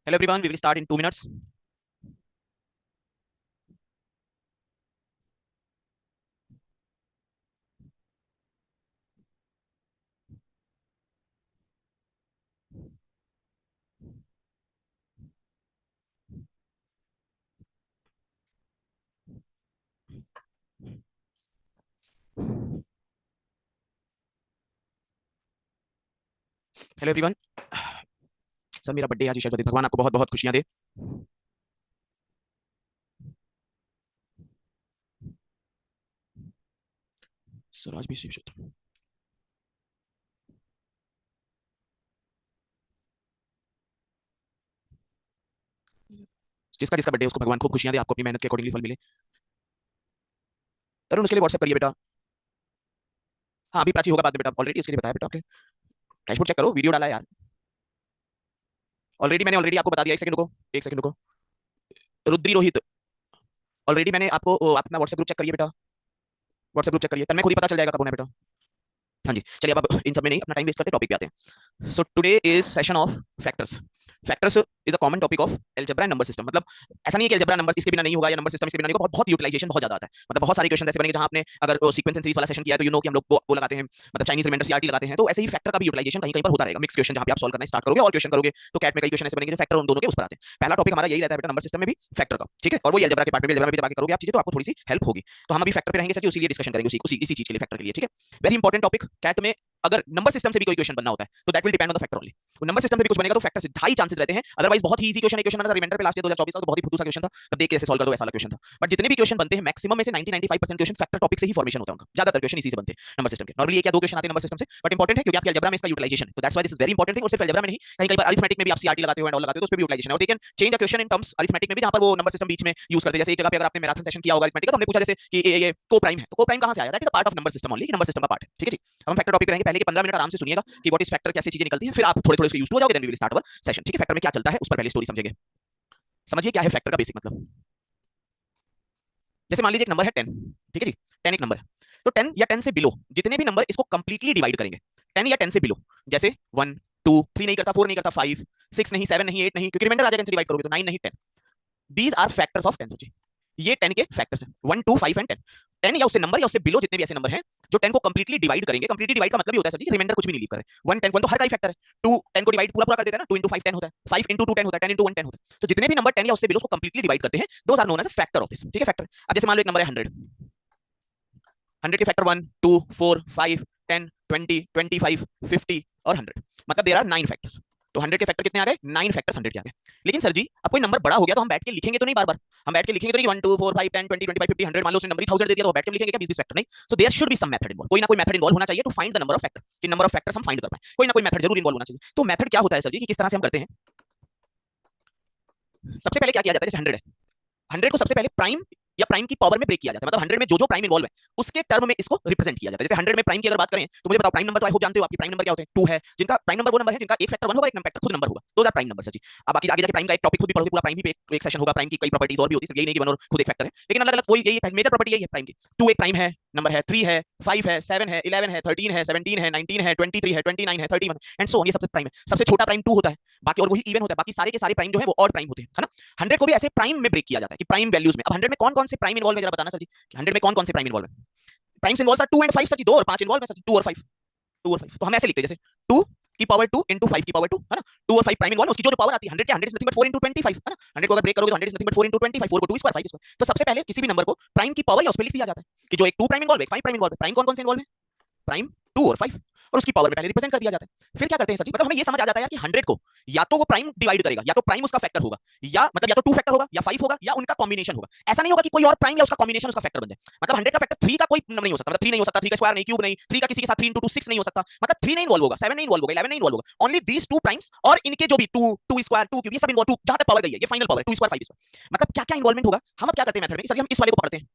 Hello everyone, we will start in 2 minutes. Hello everyone. Sir मेरा birthday आज ईश्वर, भगवान आपको बहुत बहुत खुशियां दे। सर आज भी शिव शत्रु जिसका जिसका बर्थडे उसको भगवान खूब खुशियां दे, आपको अपनी मेहनत के अकॉर्डिंगली फल मिले। तरुण उसके लिए व्हाट्सएप करिए बेटा। हाँ अभी प्राची होगा बाद में बेटा, ऑलरेडी उसके लिए बताया बेटा। ओके डैशबोर्ड चेक करो, वीडियो डाला है यार ऑलरेडी, मैंने ऑलरेडी आपको बता दिया। एक सेकंड रुको, एक सेकंड रुको। रुद्री रोहित, ऑलरेडी मैंने आपको अपना व्हाट्सएप ग्रुप चेक करिए बेटा, व्हाट्सएप ग्रुप चेक करिए, तब मैं खुद ही पता चल जाएगा कब होना है बेटा। हाँ जी चलिए, अब इन सब में नहीं अपना टाइम वेस्ट करते, टॉपिक पे आते हैं। So today is session of factors. Factors is a common topic of algebra and number system. मतलब ऐसा नहीं है कि अलजेब्रा नंबर इसके बिना नहीं होगा या नंबर सिस्टम इसके बिना नहीं होगा, बहुत बहुत यूटिलाइजेशन बहुत ज्यादा आता है। मतलब बहुत सारे क्वेश्चन ऐसे बनेंगे जहां आपने अगर सीक्वेंस एंड सीरीज वाला सेशन किया है तो यू नो कि हम लोग वो लगाते हैं, मतलब चाइनीज रिमाइंडर सीआरटी लगाते हैं। तो ऐसे ही फैक्टर का भी यूटिलाइजेशन कहीं कहीं पर होता रहेगा। मिक्स क्वेश्चन जहां पे आप सॉल्व करना स्टार्ट करोगे और क्वेश्चन करोगे तो कैट में कई क्वेश्चन ऐसे बनेंगे जो फैक्टर उन दोनों के उस पर आते हैं। पहला टॉपिक हमारा यही रहता है बेटा, नंबर सिस्टम में भी फैक्टर का, ठीक है। और वो अलजेब्रा के पार्ट में भी, अलजेब्रा में जब आगे करोगे आप चीजें तो आपको थोड़ी सी हेल्प होगी। तो हम अभी फैक्टर पे रहेंगे सर जी, उसी लिए डिस्कशन करेंगे, उसी इसी चीज के लिए, फैक्टर के लिए, ठीक है। Very important topic. कैट में अगर नंबर सिस्टम से भी कोई क्वेश्चन बनना होता है तो that will depend on the factor only. तो नंबर सिस्टम से भी कुछ बनेगा तो फैक्टर से ढाई चांसेस रहते हैं, अदरवाइज बहुत ही इजी क्वेश्चन है। क्वेश्चन आना था रिमाइंडर पे लास्ट ईयर 2024 का, तो बहुत ही फुद्दू सा क्वेश्चन था, तब देख के ऐसे सॉल्व कर दो, ऐसा वाला क्वेश्चन था। बट जितने भी क्वेश्चन बनते हैं मैक्सिमम में से 90-95% क्वेश्चन फैक्टर टॉपिक से ही फॉर्मेशन होता है उनका, ज्यादातर क्वेश्चन इसी से बनते हैं नंबर सिस्टम के। नॉर्मली एक या दो क्वेश्चन आते हैं नंबर सिस्टम से, बट इंपॉर्टेंट है क्योंकि आपके अलजेब्रा में इसका यूटिलाइजेशन है, तो that's why this is very important thing. और सिर्फ अलजेब्रा में नहीं, कहीं कहीं पर अरिथमेटिक में भी आप सीआरटी लगाते हो एंड ऑल लगाते हो तो उस पे भी यूटिलाइजेशन है। और they can change a question in terms arithmetic में भी, जहां पर वो नंबर सिस्टम बीच में यूज करते हैं। जैसे एक जगह पे अगर आपने मैराथन सेशन किया होगा अरिथमेटिक का, तो हमने पूछा जैसे कि ये को प्राइम है, तो को प्राइम कहां से आया, that is a part of number system only, number system का पार्ट है, ठीक है जी। हम फैक्टर टॉपिक पे रहेंगे, पहले के 15 मिनट आराम से सुनिएगा कि व्हाट इज फैक्टर, कैसे चीजें निकलती हैं, फिर आप थोड़े थोड़े उसके यूज्ड हो जाओगे, then we will start our session, ठीक है। फैक्टर में क्या चलता है उस पर पहले स्टोरी समझेंगे। समझिए क्या है फैक्टर का बेसिक मतलब। जैसे मान लीजिए एक नंबर है 10, ठीक है जी। 10 एक नंबर है, तो 10 या 10 से बिलो जितने भी नंबर इसको कंप्लीटली डिवाइड करेंगे, 10 या 10 से बिलो, जैसे 1 2 3 नहीं करता, 4 नहीं करता, 5 6 नहीं, 7 नहीं, 8 नहीं, क्योंकि रिमाइंडर आ जाएगा, डिवाइड करोगे तो 9 नहीं 10। These are factors of 10 sir ji. ये 10 के फैक्टर्स हैं, 1 2 5 एंड 10। 10 या उससे नंबर या उससे बिलो जितने भी ऐसे नंबर हैं जो 10 को कंप्लीटली डिवाइड करेंगे। कंप्लीटली डिवाइड का मतलब ये होता है सर जी, रिमाइंडर कुछ भी नहीं लीव करे। 1 10 1 तो हर का ही फैक्टर है। 2 10 को डिवाइड पूरा पूरा कर देता है ना, 2 5 10 होता है, 5 2 10 होता है, 10 1 10 होता है। तो जितने भी नंबर 10 या उससे बिलो को कंप्लीटली डिवाइड करते हैं, those are known as factor of this, ठीक है। फैक्टर, अब जैसे मान लो एक नंबर है 100, 100 के फैक्टर 1 2 4 5 10 20 25 50 और 100, मतलब देयर आर 9 फैक्टर्स। तो 100 के फैक्टर कितने आ गए, 9 फैक्टर्स 100 के आ गए। लेकिन सर जी अब कोई नंबर बड़ा हो गया तो हम बैठ के लिखेंगे तो नहीं बार बार, हम बैठ के लिखेंगे तो नहीं 1 2 4 5 10 20 25 50 100, मान लो उसने नंबर 1000 दे दिया तो बैठ के लिखेंगे क्या 20 फैक्टर, नहीं। So there should be some method involve, कोई ना कोई मेथड इन्वॉल्व होना चाहिए to find the number of factor, कि नंबर ऑफ फैक्टर्स हम फाइंड कर पाए, कोई ना कोई मेथड जरूर इन्वॉल्व होना चाहिए। तो मेथड क्या होता है सर जी, कि किस तरह से हम करते हैं। सबसे पहले क्या किया जाता है, जैसे 100 है, 100 को सबसे पहले प्राइम या प्राइम की पावर में ब्रेक किया जाता है, मतलब 100 में जो जो प्राइम इन्वॉल्व है उसके टर्म में इसको रिप्रेजेंट किया जाता है। जैसे 100 में प्राइम की अगर बात करें तो मुझे बताओ प्राइम नंबर तो आई होप जानते हो, आपकी प्राइम नंबर क्या होते हैं, 2 है, जिनका प्राइम नंबर वो नंबर है जिनका एक फैक्टर 1 होगा, एक फैक्टर खुद नंबर होगा, दो प्राइम नंबर सर जी। अब बाकी आगे जाके प्राइम का एक टॉपिक खुद भी पढ़ोगे, पूरा प्राइम ही पे एक सेशन होगा, प्राइम की कई प्रॉपर्टीज और भी होती है, यही नहीं कि 1 और खुद एक फैक्टर है, लेकिन अलग अलग वही यही मेजर प्रॉपर्टी यही है प्राइम की। 2 एक प्राइम है नंबर है, 3 है, 5 है, 7 है, 11 है, 13 है, 17 है, 19 है, 23 है, 29 है, 31 एंड सो ऑन, ये सबसे प्राइम है। सबसे छोटा प्राइम 2 होता है, बाकी और वही इवन होता है, बाकी सारे के सारे प्राइम जो है वो ऑड प्राइम होते हैं, है ना। 100 को भी ऐसे प्राइम में ब्रेक किया जाता है कि प्राइम वैल्यूज में। अब 100 में कौन कौन से प्राइम इन्वॉल्व है जरा बताना सर जी, 100 में कौन कौन से प्राइम इन्वॉल्व है। Primes involve sir 2 and 5 sir ji, 2 और 5 इन्वॉल्व है सर जी, 2 और 5, 2 और 5। तो हम ऐसे लिखते हैं जैसे 2 की पावर 2 into 5 की पावर 2, है ना। 2 और 5 प्राइम इन्वॉल्व, उसकी जो पावर आती है 100 के 100 इज नथिंग बट 4 into 25, है ना। 100 को अगर ब्रेक करोगे तो 100 इज नथिंग बट 4 into 25, 4 को 2 स्क्वायर 5 स्क्वायर। तो सबसे पहले किसी भी नंबर को प्राइम की पावर या उस पे लिख दिया जाता है कि जो एक 2 प्राइम इन्वॉल्व है, एक 5 प्राइम इन्वॉल्व है। प्राइम कौन कौन से इन्वॉल्व है, प्राइम 2 और 5, और उसकी पावर में पहले रिप्रेजेंट कर दिया जाता है। फिर क्या करते हैं सर जी, मतलब हमें ये समझ आ जाता है कि 100 को या तो वो प्राइम डिवाइड करेगा, या तो प्राइम उसका फैक्टर होगा, या मतलब या तो 2 फैक्टर होगा या 5 होगा या उनका कॉम्बिनेशन होगा। ऐसा नहीं होगा कि कोई और प्राइम या उसका कॉम्बिनेशन उसका फैक्टर बन जाए। मतलब 100 का फैक्टर 3 का कोई नहीं हो सकता, मतलब 3 नहीं हो सकता, 3 का स्क्वायर नहीं, क्यूब नहीं, 3 का किसी के साथ 3 into 2 6 नहीं हो सकता, मतलब 3 नहीं इन्वॉल्व होगा, 7 नहीं इन्वॉल्व होगा, 11 नहीं इन्वॉल्व होगा। ओनली दीस 2 प्राइम्स और इनके जो भी 2 2 स्क्वायर 2 क्यूब ये सब इन्वॉल्व, 2 जहां तक पावर गई है, ये फाइनल पावर है 2 स्क्वायर 5 स्क्वायर। मतलब क्या क्या इन्वॉल्वमेंट होगा। हम अब क्या करते हैं मेथड में, सर हम इस वाले को पढ़ते हैं,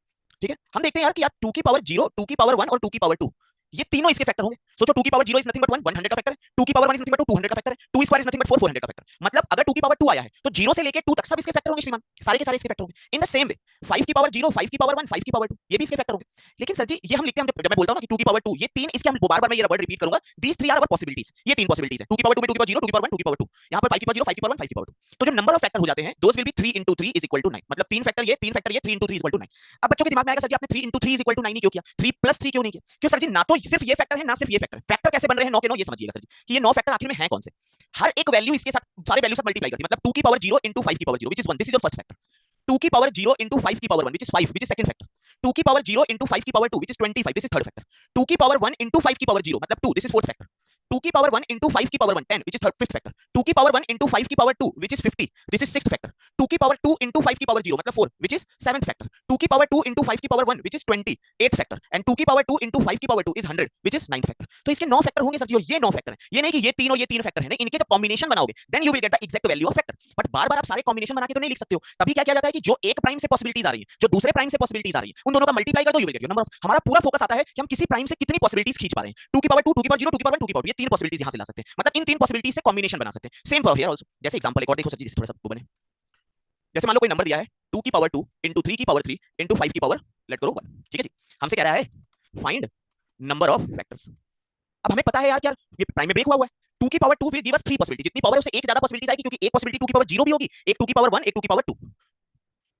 ठीक है। हम देखते हैं यार कि यार 2 की पावर 0, 2 की पावर 1 और 2 की पावर 2, ये तीनों इसके फैक्टर होंगे। सोचो 2 की पावर 0 इज नथिंग बट 1, 100 का फैक्टर है। 2 की पावर 1 इज नथिंग बट 2, 200 का फैक्टर है। 2 स्क्वायर इज नथिंग बट 4, 400 का फैक्टर। मतलब अगर 2 की पावर 2 आया है तो 0 से लेके 2 तक सब इसके फैक्टर होंगे श्रीमान, सारे के सारे इसके फैक्टर होंगे। इन द सेम वे 5 की पावर 0, 5 की पावर 1, 5 की पावर 2 ये भी इसके फैक्टर होंगे। लेकिन सर जी ये हम लिखते हैं, जब मैं बोलता हूं ना कि 2 की पावर 2, ये तीन इसके हम बार-बार मैं ये वर्ड रिपीट करूंगा, these three are our possibilities. ये तीन पॉसिबिलिटीज है। 2 की पावर 2 में 2 की पावर 0, 2 की पावर 1, 2 की पावर 2। यहां पर 5 की पावर 0, 5 की पावर 1, 5 की पावर 2। तो जो नंबर ऑफ फैक्टर हो जाते हैं दोस will be 3 into 3 is equal to 9। मतलब तीन फैक्टर ये, तीन फैक्टर ये, 3 into 3 is equal to 9। अब बच्चों के दिमाग में आएगा सर जी आपने 3 into 3 is equal to 9 ही क्यों किया, 3 plus 3 क्यों नहीं किया? क्यों सर जी, ना तो सिर्फ ये फैक्टर है ना सिर्फ ये फैक्टर है। फैक्टर कैसे बन रहे हैं 9 के 9 ये समझिएगा सर जी कि ये 9 फैक्टर आखिर में हैं कौन से। हर एक वैल्यू इसके साथ, सारे वैल्यू से मल्टीप्लाई करती है। मतलब 2 की पावर 0 into 5 की power 0 which is 1, this is your first factor. 2 की पावर 0 into 5 की power 1 which is 5, which is second factor। 2 की पावर 0 into 5 की power 2 which is 25, this is third factor। 2 की पावर 1 into 5 की पावर 0 मतलब 2, this is fourth factor। 2 की power 1 into 5 की power 1, 10 which is third fifth factor। 2 की power 1 into 5 की power 2 which is 50, this is sixth factor। 2 की power 2 into 5 की power 0 मतलब 4 which is seventh factor। 2 की पावर 2 into 5 की power 1 which is 20, eighth factor। and 2 की power 2 into 5 की power 2 is 100 which is ninth factor। तो इसके 9 फैक्टर होंगे सर जी, और ये 9 फैक्टर है। ये नहीं कि ये तीन और ये तीन फैक्टर है, नहीं, इनके जब कॉम्बिनेशन बनाओगे then you will get the exact value of factor. But बार-बार आप सारे कॉम्बिनेशन बना के तो नहीं लिख सकते हो। तभी क्या किया जाता है कि जो एक प्राइम से पॉसिबिलिटीज आ रही है, जो दूसरे प्राइम से पॉसिबिलिटीज आ रही है, उन दोनों का मल्टीप्लाई कर दो, you will get your number of. हमारा पूरा फोकस आता है कि हम किसी प्राइम से कितनी पॉसिबिलिटीज खींच पा रहे हैं। 2 की पावर 2, 2 की पावर 0, 2 की पावर 1, 2 की पावर 2, ये तीन पॉसिबिलिटीज यहां से ला सकते हैं। मतलब इन तीन पॉसिबिलिटीज से कॉम्बिनेशन बना सकते हैं। Same for here also. जैसे एग्जांपल एक और देखो सर जी, थोड़ा सा बने। जैसे मान लो कोई नंबर दिया है 2 की पावर 2 into 3 की पावर 3 into 5 की पावर लेट करो 1। ठीक है जी, हमसे कह रहा है फाइंड नंबर ऑफ फैक्टर्स। अब हमें पता है यार, ये प्राइम में ब्रेक हुआ है। 2 की power 2 will give us 3 possibility. जितनी पावर है उससे एक ज्यादा पॉसिबिलिटीज आएगी, क्योंकि एक पॉसिबिलिटी 2 की पावर 0 भी होगी, एक 2 की पावर 1, एक 2 की पावर 2।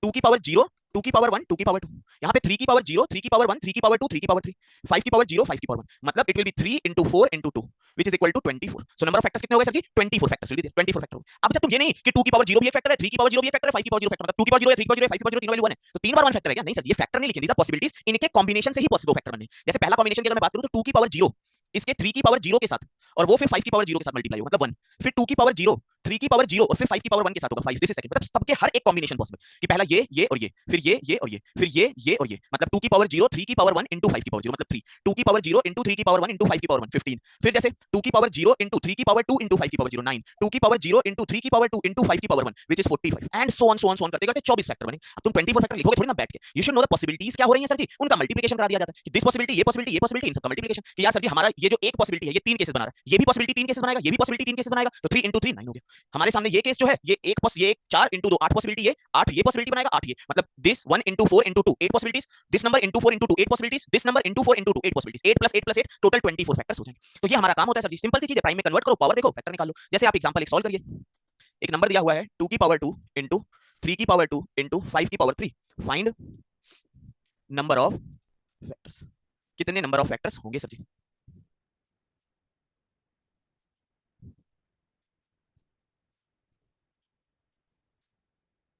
2 की पावर 0, 2 की पावर 1, 2 की पावर 2। यहाँ पे 3 की पावर 0, 3 की पावर 1, 3 की पावर 2, 3 की पावर 3। 5 की पावर 0, 5 की पावर 1। मतलब it will be 3 into 4 into 2 which is equal to 24। So number of factors कितने हो गए sir ji? 24 factors will be 24 factor. अब जब तुम ये नहीं कि 2 की पावर 0 भी एक फैक्टर है, 3 की पावर 0 भी एक फैक्टर है, 5 की पावर 0 फैक्टर, मतलब 2 की पावर 0 है, 3 की पावर 0 है, 5 की पावर 0, तीनों वैल्यू 1 है, तो तीन बार 1 फैक्टर है क्या? नहीं सर जी, ये फैक्टर नहीं लिखे, दीज आर पॉसिबिलिटीज। इनके कॉम्बिनेशन से ही पॉसिबल फैक्टर बने। जैसे पहला कॉम्बिनेशन की अगर मैं बात करूं तो 2 की पावर 0 इसके 3 की पावर 0 के साथ, और वो फिर 5 की पावर 0 के साथ मल्टीप्लाई होगा, मतलब 1। फिर 2 की पावर 0, 3 की पावर 0 और फिर 5 की पावर 1 के साथ होगा 5, दिस इज सेकंड। मतलब सबके हर एक कॉम्बिनेशन पॉसिबल कि पहला ये और ये, फिर ये और ये, फिर ये और ये। मतलब 2 की पावर 0, 3 की पावर 1 into 5 की पावर 0 मतलब 3। 2 की पावर 0 into 3 की पावर 1 into 5 की पावर 1, 15। फिर जैसे 2 की पावर 0 into 3 की पावर 2 into 5 की पावर 0, 9। 2 की पावर 0 into 3 की पावर 2 into 5 की power 1 which is 45, and so on करते करते 24 फैक्टर बने। अब तुम 24 फैक्टर लिखोगे थोड़ी ना बैठ के, you should know the possibilities क्या हो रही है सर जी, उनका मल्टीप्लिकेशन करा दिया जाता है कि दिस पॉसिबिलिटी, ये पॉसिबिलिटी, ये पॉसिबिलिटी, इन सब का मल्टीप्लिकेशन। कि यार सर जी हमारा ये जो एक पॉसिबिलिटी है ये तीन केसेस बना रहा है, ये भी पॉसिबिलिटी तीन केसेस बनाएगा, ये भी पॉसिबिलिटी तीन केसेस बनाएगा, तो 3 into 3 9 हो गया। हमारे सामने ये केस जो है, ये 4 into 2 8 पॉसिबिलिटी, ये 8 ये पॉसिबिलिटी बनाएगा, 8 ये, मतलब this 1 into 4 into 2 8 possibilities, this number into 4 into 2 8 possibilities, this number into 4 into 2 8 possibilities, 8 plus 8 plus 8 total 24 factors हो जाएंगे। तो ये हमारा काम होता है सर जी, सिंपल सी चीज है, प्राइम में कन्वर्ट करो, पावर देखो, फैक्टर निकालो। जैसे आप एग्जांपल एक सॉल्व करिए। एक नंबर दिया हुआ है 2 की पावर 2 into 3 की पावर 2 into 5 की power 3। Find number of factors. कितने नंबर ऑफ फैक्टर्स होंगे सर जी?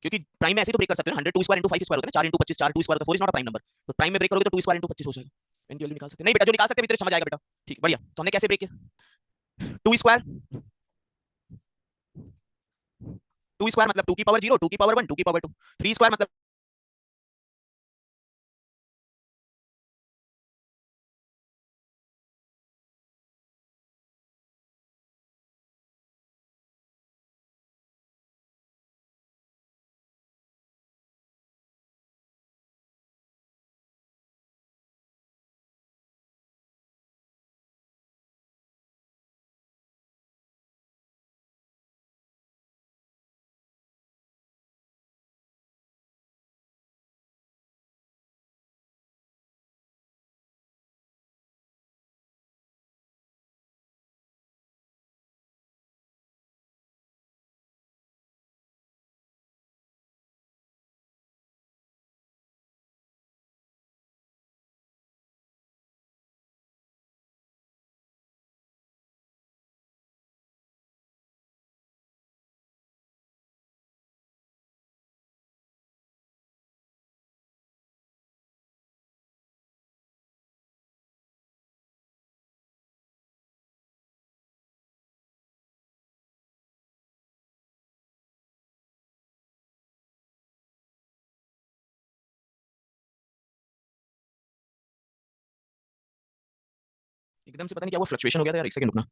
क्योंकि प्राइम में ऐसे तो ब्रेक कर सकते हो, 100 2 स्क्वायर into 5 स्क्वायर होता है ना, 4 into 25 4 2 स्क्वायर होता है, 4 is not a prime number. तो प्राइम में ब्रेक करोगे तो 2 स्क्वायर into 25 हो जाएगा। इनकी वैल्यू निकाल सकते हैं, नहीं बेटा जो निकाल सकते हैं भीतर समझ आएगा बेटा। ठीक बढ़िया, तो हमने कैसे ब्रेक किया? 2 स्क्वायर, 2 स्क्वायर मतलब 2 की पावर 0, 2 की पावर 1, 2 की पावर 2। 3 स्क्वायर मतलब एकदम से पता नहीं क्या वो फ्लक्चुएशन हो गया था यार, एक सेकंड रुकना।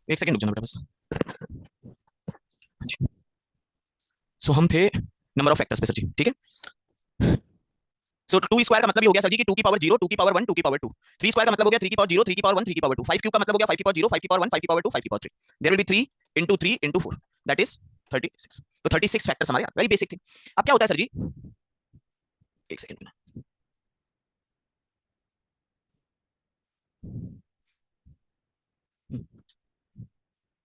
एक सेकंड रुक जाना बेटा बस। हाँ जी। सो हम थे नंबर ऑफ फैक्टर्स पे सर जी, ठीक है। सो टू स्क्वायर का मतलब ये हो गया सर जी कि 2 की पावर 0, 2 की पावर 1, 2 की पावर 2। 3 स्क्वायर का मतलब हो गया 3 की पावर 0, 3 की पावर 1, 3 की पावर 2। 5 क्यूब का मतलब हो गया 5 की पावर 0, 5 की पावर 1, 5 की पावर 2, 5 की power 3। There will be 3 into 3 into 4, that is 36। तो 36 फैक्टर्स हमारे वेरी बेसिक थे। अब क्या होता है सर जी, एक सेकंड में।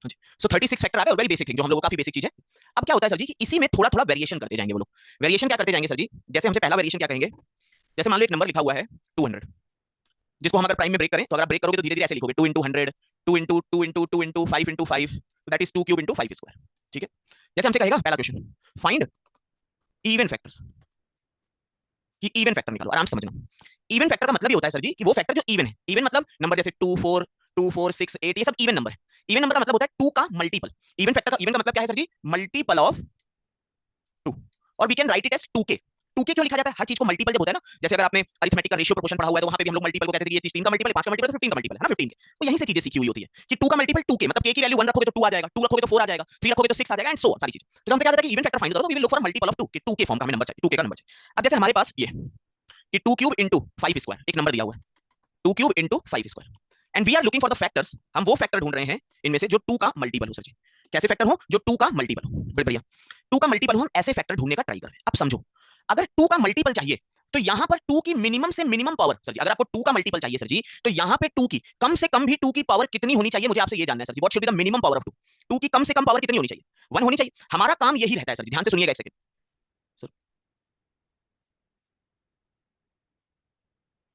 हाँ जी, सो 36 फैक्टर आ गए और वेरी बेसिक थिंग जो हम लोगों को काफी बेसिक चीज है। अब क्या होता है सर जी कि इसी में थोड़ा थोड़ा वेरिएशन करते जाएंगे वो लोग। वेरिएशन क्या करते जाएंगे सर जी, जैसे हमसे पहला वेरिएशन क्या कहेंगे, जैसे मान लो एक नंबर लिखा हुआ है 200, जिसको हम अगर प्राइम में ब्रेक करें तो अगर आप ब्रेक करोगे तो धीरे धीरे ऐसे लिखोगे 2 into 100, 2 into 2 into 2 into 5 into 5, that is 2 cube into 5 square. ठीक है, जैसे हमसे कहेगा पहला क्वेश्चन, फाइंड इवन फैक्टर्स, कि इवन फैक्टर निकालो। आराम से समझना, इवन फैक्टर का मतलब ये होता है सर जी कि वो फैक्टर जो इवन है। इवन मतलब नंबर जैसे 2 4, 2 4 6 8, ये सब इवन नंबर है। इवन नंबर का मतलब होता है 2 का मल्टीपल। इवन फैक्टर का इवन का मतलब क्या है सर जी, मल्टीपल ऑफ 2। और we can write it as 2k। 2k क्यों लिखा जाता है, हर चीज को मल्टीपल जब होता है ना, जैसे अगर आपने अरिथमेटिक का रेशियो प्रोपोर्शन पढ़ा हुआ है तो वहां पे भी हम लोग मल्टीपल को कहते थे, ये चीज 3 का मल्टीपल है, 5 का मल्टीपल है, 15 का मल्टीपल है ना, 15 के। तो यहीं से चीजें सीखी हुई होती है कि 2 का मल्टीपल 2k, मतलब k की वैल्यू 1 रखोगे तो 2 आ जाएगा, 2 रखोगे तो 4 आ जाएगा, 3 रखोगे तो 6 आ जाएगा, एंड सो सारी चीज। तो हम क्या कहते हैं कि इवन फैक्टर फाइंड करो तो we will look for multiple of 2 कि 2 के फॉर्म का हमें नंबर चाहिए, 2k का नंबर चाहिए। अब जैसे हमारे पास ये कि 2 क्यूब into 5 स्क्वायर एक नंबर दिया हुआ है, 2 cube into 5 square, and we are looking for the factors. हम वो फैक्टर ढूंढ रहे हैं इनमें से जो 2 का मल्टीपल हो सर जी। कैसे फैक्टर हो जो 2 का मल्टीपल हो, बढ़िया 2 का मल्टीपल हो, हम ऐसे फैक्टर ढूंढने का ट्राई कर रहे हैं। अब समझो, अगर 2 का मल्टीपल चाहिए तो यहां पर 2 की मिनिमम से मिनिमम पावर सर जी, अगर आपको 2 का मल्टीपल चाहिए सर जी तो यहां पे 2 की कम से कम भी 2 की पावर कितनी होनी चाहिए, मुझे आपसे ये जानना है sir ji. What should be the minimum power of 2? 2 की कम से कम पावर कितनी होनी चाहिए? 1 होनी चाहिए। हमारा काम यही रहता है सर जी, ध्यान से सुनिएगा एक सेकंड सर।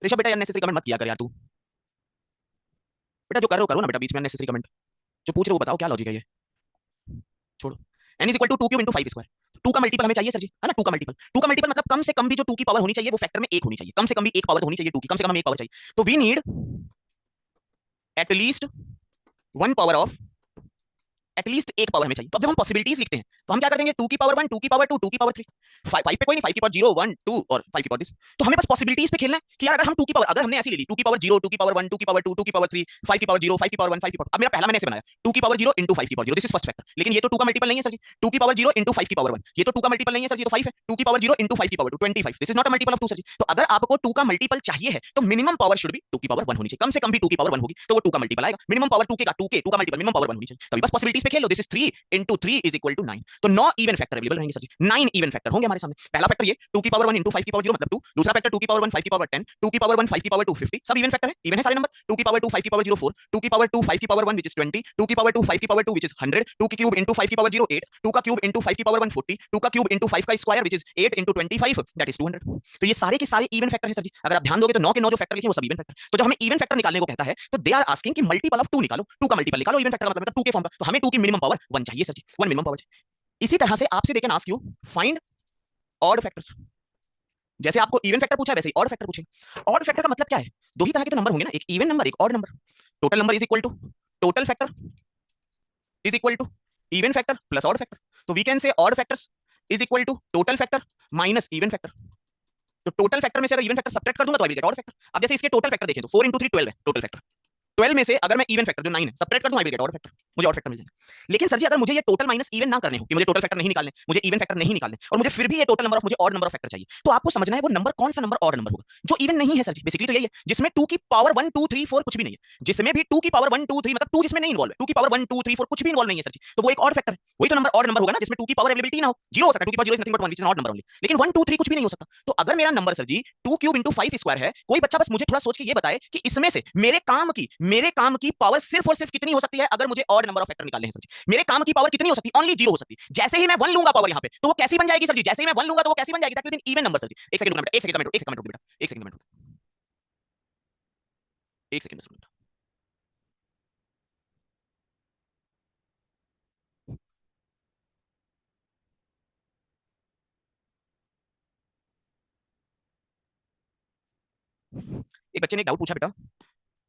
ऋषभ बेटा अननेसेसरी कमेंट मत किया कर यार तू, बेटा जो कर रहे हो करो ना बेटा, बीच में अननेसेसरी कमेंट। जो पूछ रहे हो बताओ क्या लॉजिक है ये, छोड़ो। n is equal to 2 cube into 5 square. 2 का मल्टीपल हमें चाहिए सर जी, है ना, 2 का मल्टीपल। 2 का मल्टीपल मतलब कम से कम भी जो 2 की पावर होनी चाहिए वो फैक्टर में 1 होनी चाहिए, कम से कम भी एक पावर तो होनी चाहिए 2 की, कम से कम हमें एक पावर चाहिए। तो we need at least 1 power of, at least एक पावर हमें चाहिए। तो अब जब हम पॉसिबिलिटीज लिखते हैं तो हम क्या कर देंगे, 2 की पावर 1, 2 की पावर 2, 2 की पावर 3। 5 पे कोई नहीं, 5 की पावर 0 1 2 और 5 की पावर दिस। तो हमें बस पॉसिबिलिटीज पे खेलना है कि यार अगर हम 2 की पावर, अगर हमने ऐसी ले ली 2 की पावर 0, 2 की पावर 1, 2 की पावर 2, 2 की पावर 3, 5 की पावर 0, 5 की पावर 1, 5 की पावर, अब मेरा पहला मैंने ऐसे बनाया 2 की पावर 0 into 5 की power 0, this is first factor. लेकिन ये तो 2 का मल्टीपल नहीं है सर जी। 2 की पावर 0 into 5 की पावर 1, ये तो 2 का मल्टीपल नहीं है सर जी, तो 5 है। 2 की पावर 0 into 5 की power 2, 25, this is not a multiple of 2 sir ji. तो अगर आपको 2 का मल्टीपल चाहिए है तो मिनिमम पावर शुड बी 2 की पावर 1 होनी चाहिए, कम से कम भी 2 की पावर 1 होगी तो वो 2 का मल्टीपल आएगा। मिनिमम पावर 2 का 2 का मल्टीपल, मिनिमम पावर 1 होनी चाहिए, तभी बस पॉसिबिलिटीज पे खेल लो। This is 3 into 3 is equal to 9। तो 9 इवन फैक्टर अवेलेबल रहेंगे सर जी, 9 इवन फैक्टर होंगे हमारे सामने। पहला फैक्टर ये 2 की पावर 1 into 5 की पावर 0 मतलब 2, दूसरा फैक्टर 2 की पावर 1 5 की पावर 10, 2 की पावर 1 5 की पावर 2 50, सब इवन फैक्टर है, इवन है सारे नंबर। 2 की पावर 2 5 की पावर 0 4, 2 की पावर 2 5 की पावर 1 which is 20, 2 की पावर 2 5 की पावर 2 which is 100, 2 की क्यूब into 5 की पावर 0 8, 2 का क्यूब into 5 की पावर 1 40, 2 का क्यूब into 5 का square which is 8 into 25 that is 200। तो ये सारे के सारे इवन फैक्टर है सर जी। अगर आप ध्यान दोगे तो 9 के 9 जो फैक्टर लिखे वो सब इवन फैक्टर। तो जब हमें इवन फैक्टर निकालने को कहता है तो दे आर आस्किंग कि मल्टीपल ऑफ 2 निकालो, 2 का मल्टीपल निकालो। इवन फैक्टर का मतलब 2 के फॉर्म का, तो हमें 2 की मिनिमम पावर 1 चाहिए सर जी, 1 मिनिमम पावर चाहिए। इसी तरह से आपसे they can ask you find odd factors. जैसे आपको इवन फैक्टर पूछा है वैसे ही ऑड फैक्टर पूछे। ऑड फैक्टर का मतलब क्या है, दो ही तरह के तो नंबर होंगे ना, एक इवन नंबर एक odd number. Total number is equal to total factor is equal to even factor plus odd factor. तो we can say odd factors is equal to total factor minus even factor. तो total factor में से अगर even factor subtract कर दूंगा तो I will get odd factor. अब जैसे इसके टोटल फैक्टर देखें तो 4 into 3 12 है टोटल फैक्टर। 12 में से अगर मैं इवन फैक्टर जो 9 है सब्ट्रैक्ट कर दूं आई विल गेट ऑड फैक्टर, मुझे ऑड फैक्टर मिल जाएगा। लेकिन सर जी अगर मुझे ये टोटल माइनस इवन ना करने हो, कि मुझे टोटल फैक्टर नहीं निकालने, मुझे इवन फैक्टर नहीं निकालने, और मुझे फिर भी ये टोटल नंबर ऑफ मुझे ऑड नंबर ऑफ फैक्टर चाहिए, तो आपको समझना है वो नंबर कौन सा नंबर ऑड नंबर होगा जो इवन नहीं है सर जी। बेसिकली तो यही है जिसमें 2 की पावर 1 2 3 4 कुछ भी नहीं है, जिसमें भी 2 की पावर 1 2 3 मतलब 2 जिसमें नहीं इन्वॉल्व है, 2 की पावर 1 2 3 4 कुछ भी इन्वॉल्व नहीं है सर जी, तो वो एक ऑड फैक्टर है। वही तो नंबर ऑड नंबर होगा ना जिसमें 2 की पावर अवेलेबिलिटी ना हो, जीरो हो सकता है, 2 की power 0 is nothing but 1 which is not number only. लेकिन 1 2 3 कुछ भी नहीं हो सकता। तो अगर मेरा number sir ji 2 cube into 5 square है, कोई बच्चा बस मुझे थोड़ा सोच के ये बताए कि इसमें से मेरे काम की पावर सिर्फ और सिर्फ कितनी हो सकती है अगर मुझे ऑड नंबर ऑफ फैक्टर निकालने हैं सर जी। मेरे काम की पावर कितनी हो सकती है, ओनली 0 हो सकती है। जैसे ही मैं 1 लूंगा पावर यहां पे तो वो कैसी बन जाएगी सर जी, जैसे ही मैं 1 लूंगा तो वो कैसी बन जाएगी, that will be even number sir ji. एक सेकंड बेटा, एक सेकंड बेटा, एक सेकंड बेटा, एक सेकंड बेटा, एक सेकंड बेटा। एक बच्चे ने एक डाउट पूछा बेटा,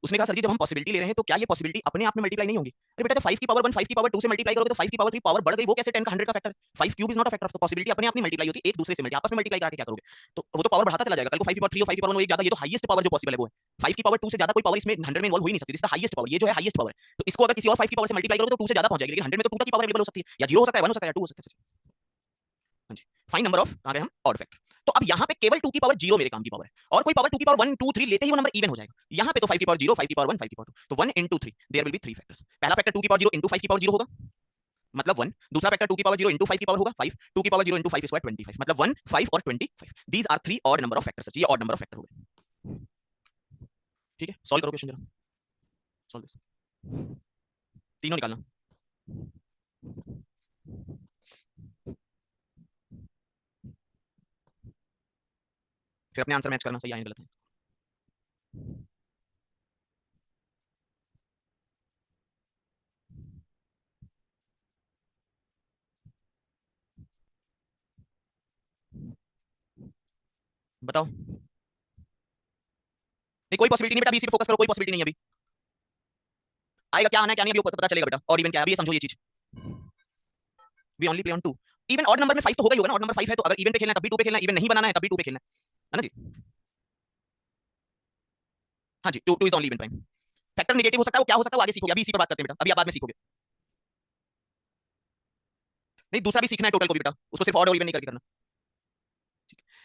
उसने कहा सर जी जब हम पॉसिबिलिटी ले रहे हैं तो क्या ये पॉसिबिलिटी अपने आप में मल्टीप्लाई नहीं होंगी? अरे बेटा, तो 5 की पावर 1 5 की पावर 2 से मल्टीप्लाई करोगे तो 5 की पावर 3 पावर बढ़ गई, वो कैसे 10 का 100 का फैक्टर है? 5 cube is not a factor of, तो पॉसिबिलिटी अपने आप नहीं मल्टीप्लाई होती, एक दूसरे से मल्टीप्लाई, आपस में मल्टीप्लाई करके क्या करोगे? तो वो तो पावर बढ़ाता चला जाएगा, कल को 5 की पावर 3 और 5 की पावर 1 एक ज्यादा, ये तो हाईएस्ट पावर जो पॉसिबल है वो है। 5 की पावर 2 से ज्यादा कोई पावर इसमें 100 में इन्वॉल्व हो ही नहीं सकती, दिस द हाईएस्ट पावर, ये जो है हाईएस्ट पावर है। तो इसको अगर किसी और 5 की पावर से मल्टीप्लाई करोगे तो 2 से ज्यादा पहुंच जाएगी, लेकिन 100 में तो 2 की पावर अवेलेबल हो सकती है, या 0 हो सकता है, 1 हो सकता है, या 2 हो सकता है। फाइन नंबर ऑफ कहां गए हम ऑड फैक्टर। तो अब यहां पे केवल 2 की पावर 0 मेरे काम की पावर है, और कोई पावर 2 की पावर 1 2 3 लेते ही वो नंबर इवन हो जाएगा। यहां पे तो 5 की पावर 0 5 की पावर 1 5 की पावर 2, तो 1 into 3 there will be 3 factors. पहला फैक्टर 2 की पावर 0 into 5 की पावर 0 होगा, मतलब 1। दूसरा फैक्टर 2 की पावर 0 into 5 की पावर होगा 5, 2 की पावर 0 into 5 स्क्वायर 25, मतलब 1 5 और 25। These are 3 odd number of factors. ये ऑड नंबर ऑफ फैक्टर हो गए। ठीक है, सॉल्व करो क्वेश्चन जरा, सॉल्व दिस, तीनों निकालना। फिर अपने आंसर मैच करना, सही आए गलत है। बताओ, नहीं कोई पॉसिबिलिटी नहीं बेटा, बीसी पे फोकस करो, कोई पॉसिबिलिटी नहीं है अभी। आएगा क्या, आना है क्या नहीं अभी वो पता चलेगा बेटा। और इवन क्या है अभी, ये समझो ये चीज। We only play on 2। Even odd number में 5 तो होगा ही होगा ना, ऑड नंबर 5 है तो अगर इवन पे खेलना है तब भी 2 पे खेलना है, इवन नहीं बनाना है तब भी 2 पे खेलना है ना जी। हाँ जी, 2 is only even prime. Factor negative हो सकता है, वो क्या हो सकता है वो आगे सीखोगे, अभी इसी पर बात करते हैं बेटा, अभी आप बाद में सीखोगे। नहीं दूसरा भी सीखना है टोटल को भी बेटा, उसको सिर्फ ऑड और इवन नहीं करके करना।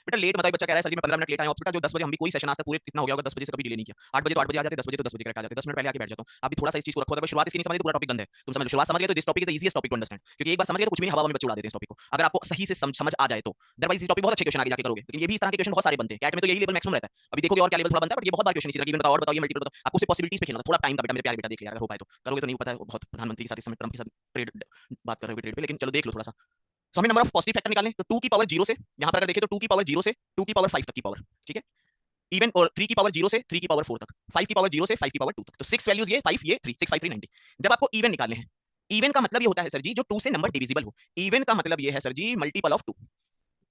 बेटा लेट मतलब बच्चा कह रहा है सर जी मैं 15 मिनट लेट आया हूं बेटा, जो 10 बजे हम भी कोई सेशन आज तक पूरे कितना हो गया होगा, 10 बजे से कभी डिले नहीं किया। 8 बजे तो 8 बजे आ जाते, 10 बजे तो 10 बजे करेक्ट आ जाते, 10 मिनट पहले आके बैठ जाता हूं। आप भी थोड़ा सा इस चीज को रखो, अगर शुरुआत इसकी नहीं समझे तो पूरा टॉपिक गंदा है। तुम समझ लो, शुरुआत समझ गए तो this topic is the easiest topic to understand, क्योंकि एक बार समझ गए तो कुछ भी नहीं, हवा में बच्चे उड़ा देते हैं इस टॉपिक को, अगर आपको सही से समझ आ जाए तो। अदरवाइज इस टॉपिक बहुत अच्छे क्वेश्चन आगे जाके करोगे, लेकिन ये भी इस तरह के क्वेश्चन बहुत सारे बनते हैं कैट में, तो यही लेवल मैक्सिमम रहता है। अभी देखोगे और क्या लेवल थोड़ा बनता है, बट ये बहुत बार क्वेश्चन इसी तरह की बताओ और बताओ, ये मल्टीपल बताओ, आपको सिर्फ पॉसिबिलिटीज पे खेलना थोड़ा टाइम का बेटा, मेरे प्यारे बेटा देख लिया अगर हो पाए तो, करोगे तो नहीं पता है, बहुत प्रधानमंत्री के साथ इस समय ट्रम्प के साथ ट्रेड बात कर रहे हो ट्रेड पे, लेकिन चलो देख लो थोड़ा सा। सो हमें नंबर ऑफ पॉजिटिव फैक्टर निकालने, तो 2 की पावर 0 से यहां पर अगर देखें तो 2 की पावर 0 से 2 की पावर 5 तक की पावर, ठीक है। इवन और 3 की पावर 0 से 3 की पावर 4 तक, 5 की पावर 0 से 5 की पावर 2 तक, तो 6 वैल्यूज ये 5 ये 3 6 5 3 90। जब आपको इवन निकालने हैं, इवन का मतलब ये होता है सर जी जो 2 से नंबर डिविजिबल हो, इवन का मतलब ये है सर जी मल्टीपल ऑफ 2,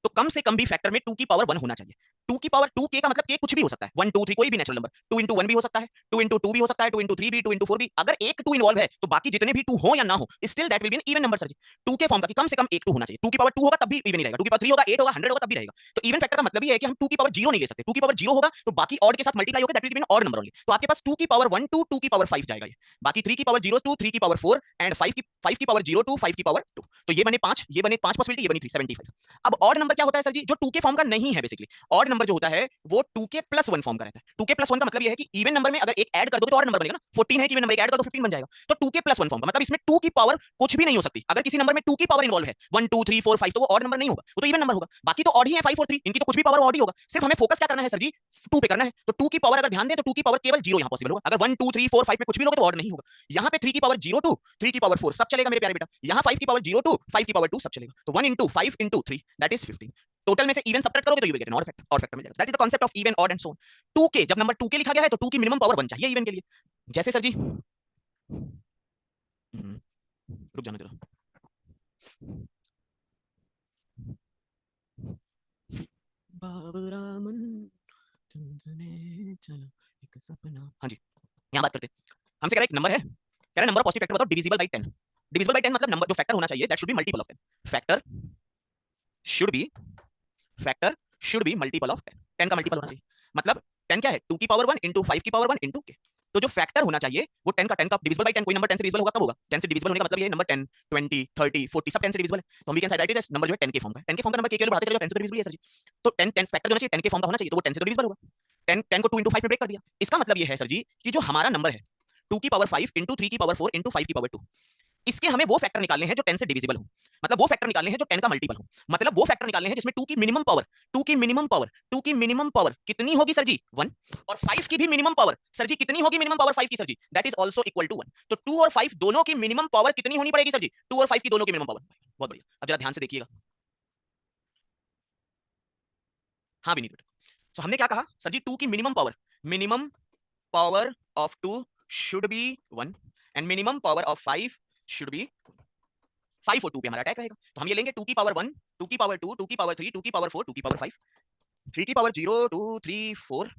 तो कम से कम भी फैक्टर में 2 की पावर 1 होना चाहिए। 2 की पावर 2 के का मतलब के कुछ भी हो सकता है, 1 2 3 कोई भी नेचुरल नंबर, 2 into 1 भी हो सकता है, 2 into 2 भी हो सकता है, 2 into 3 भी, 2 into 4 भी। अगर एक 2 इन्वॉल्व है तो बाकी जितने भी 2 हो या ना हो still that will be an even number sir ji. 2 के फॉर्म का कि कम से कम एक 2 होना चाहिए, 2 की पावर 2 होगा तब भी इवन ही रहेगा, 2 की पावर 3 होगा 8 होगा 100 होगा तब भी रहेगा। तो इवन फैक्टर का मतलब ये है कि हम 2 की पावर 0 नहीं ले सकते, 2 की पावर 0 होगा तो बाकी ऑड के साथ मल्टीप्लाई होगा, that will be an odd number only. तो आपके पास 2 की पावर 1 2 2 की पावर 5 जाएगा ये, बाकी 3 की पावर 0 2 3 की पावर 4 एंड 5 की पावर 0 2 5 की पावर 2, तो ये बने 5, ये बने 5 पॉसिबिलिटी, ये बनी 3 75। अब ऑड नंबर क्या होता है सर जी, जो 2 के फॉर्म का नहीं है बेसिकली। ऑड नंबर जो होता है वो 2k प्लस 1 फॉर्म का रहता है। 2k प्लस 1 का मतलब ये है कि इवन नंबर में अगर एक ऐड कर दो तो ऑड नंबर बनेगा ना, 14 है कि इवन नंबर एक ऐड कर दो 15 बन जाएगा, तो 2k प्लस 1 फॉर्म का मतलब इसमें 2 की पावर कुछ भी नहीं हो सकती। अगर किसी नंबर में 2 की पावर इन्वॉल्व है 1 2 3 4 5 तो वो ऑड नंबर नहीं होगा, वो तो इवन नंबर होगा। बाकी तो ऑड ही है 5 और 3, इनकी तो कुछ भी पावर ऑड ही होगा। सिर्फ हमें फोकस क्या करना है सर जी, 2 पे करना है। तो 2 की पावर अगर ध्यान दें तो 2 की पावर केवल 0 यहां पॉसिबल होगा, अगर 1 2 3 4 5 में कुछ भी लोगे तो ऑड नहीं होगा। यहां पे 3 की पावर 0 2 3 की पावर 4 सब चलेगा मेरे प्यारे बेटा, यहां 5 की पावर 0 2 5 की पावर 2 सब चलेगा, तो 1 into 5 into 3 that is 15। Total में से इवन सब्ट्रैक्ट करोगे तो you will get an odd factor मिल जाएगा। That is the concept of even odd and so on. 2k जब नंबर 2k लिखा गया है तो 2 की मिनिमम पावर 1 चाहिए इवन के लिए। जैसे सर जी रुक जाना जरा, बाबरामन चलो एक सपना। हाँ जी, यहां बात करते हैं। हमसे कह रहा है एक नंबर है, कह रहा है नंबर ऑफ पॉजिटिव फैक्टर बताओ डिविजिबल बाय 10। डिविजिबल बाय 10 मतलब नंबर जो फैक्टर होना चाहिए that should be multiple of 10। Factor should be factor should be multiple of 10। 10 का मल्टीपल होना चाहिए, मतलब 10 क्या है 2 की पावर 1 into 5 की पावर 1 into k। तो जो फैक्टर होना चाहिए वो 10 का डिविजिबल बाय 10, कोई नंबर 10 से डिविजिबल होगा कब होगा, 10 से डिविजिबल होने का मतलब ये नंबर 10 20 30 40 सब 10 से डिविजिबल है, तो हम we can write it as number जो है 10 के फॉर्म का। 10 के फॉर्म का नंबर के बढ़ाते चले जाओ 10 से तो डिविजिबल है सर जी। तो 10 10 फैक्टर जो होना चाहिए 10 के फॉर्म का होना चाहिए, तो वो 10 से तो डिविजिबल होगा। 10 10 को 2 into 5 में ब्रेक कर दिया, इसका मतलब ये है सर जी कि जो हमारा नंबर है 2 की पावर 5 into 3 की पावर 4 into 5 की पावर 2, इसके हमें वो फैक्टर निकालने हैं जो 10 से डिविजिबल हो, मतलब वो फैक्टर निकालने हैं जो 10 का मल्टीपल हो, मतलब वो फैक्टर निकालने हैं जिसमें 2 की मिनिमम पावर 2 की मिनिमम पावर 2 की मिनिमम पावर कितनी होगी सर जी 1, और 5 की भी मिनिमम पावर सर जी कितनी होगी मिनिमम पावर 5 की sir ji that is also equal to 1। तो 2 और 5 दोनों की मिनिमम पावर कितनी होनी पड़ेगी सर जी, 2 और 5 की दोनों की मिनिमम पावर। बहुत बढ़िया, अब जरा ध्यान से देखिएगा। हाँ विनीत बेटा, सो हमने क्या कहा सर जी 2 की minimum power of 2 should be 1 and minimum power of 5 should be 5 और 2 पे हमारा अटैक रहेगा। तो हम ये लेंगे 2 की पावर 1 2 की पावर 2 2 की पावर 3 2 की पावर 4 2 की पावर 5 3 की पावर 0 2 3 4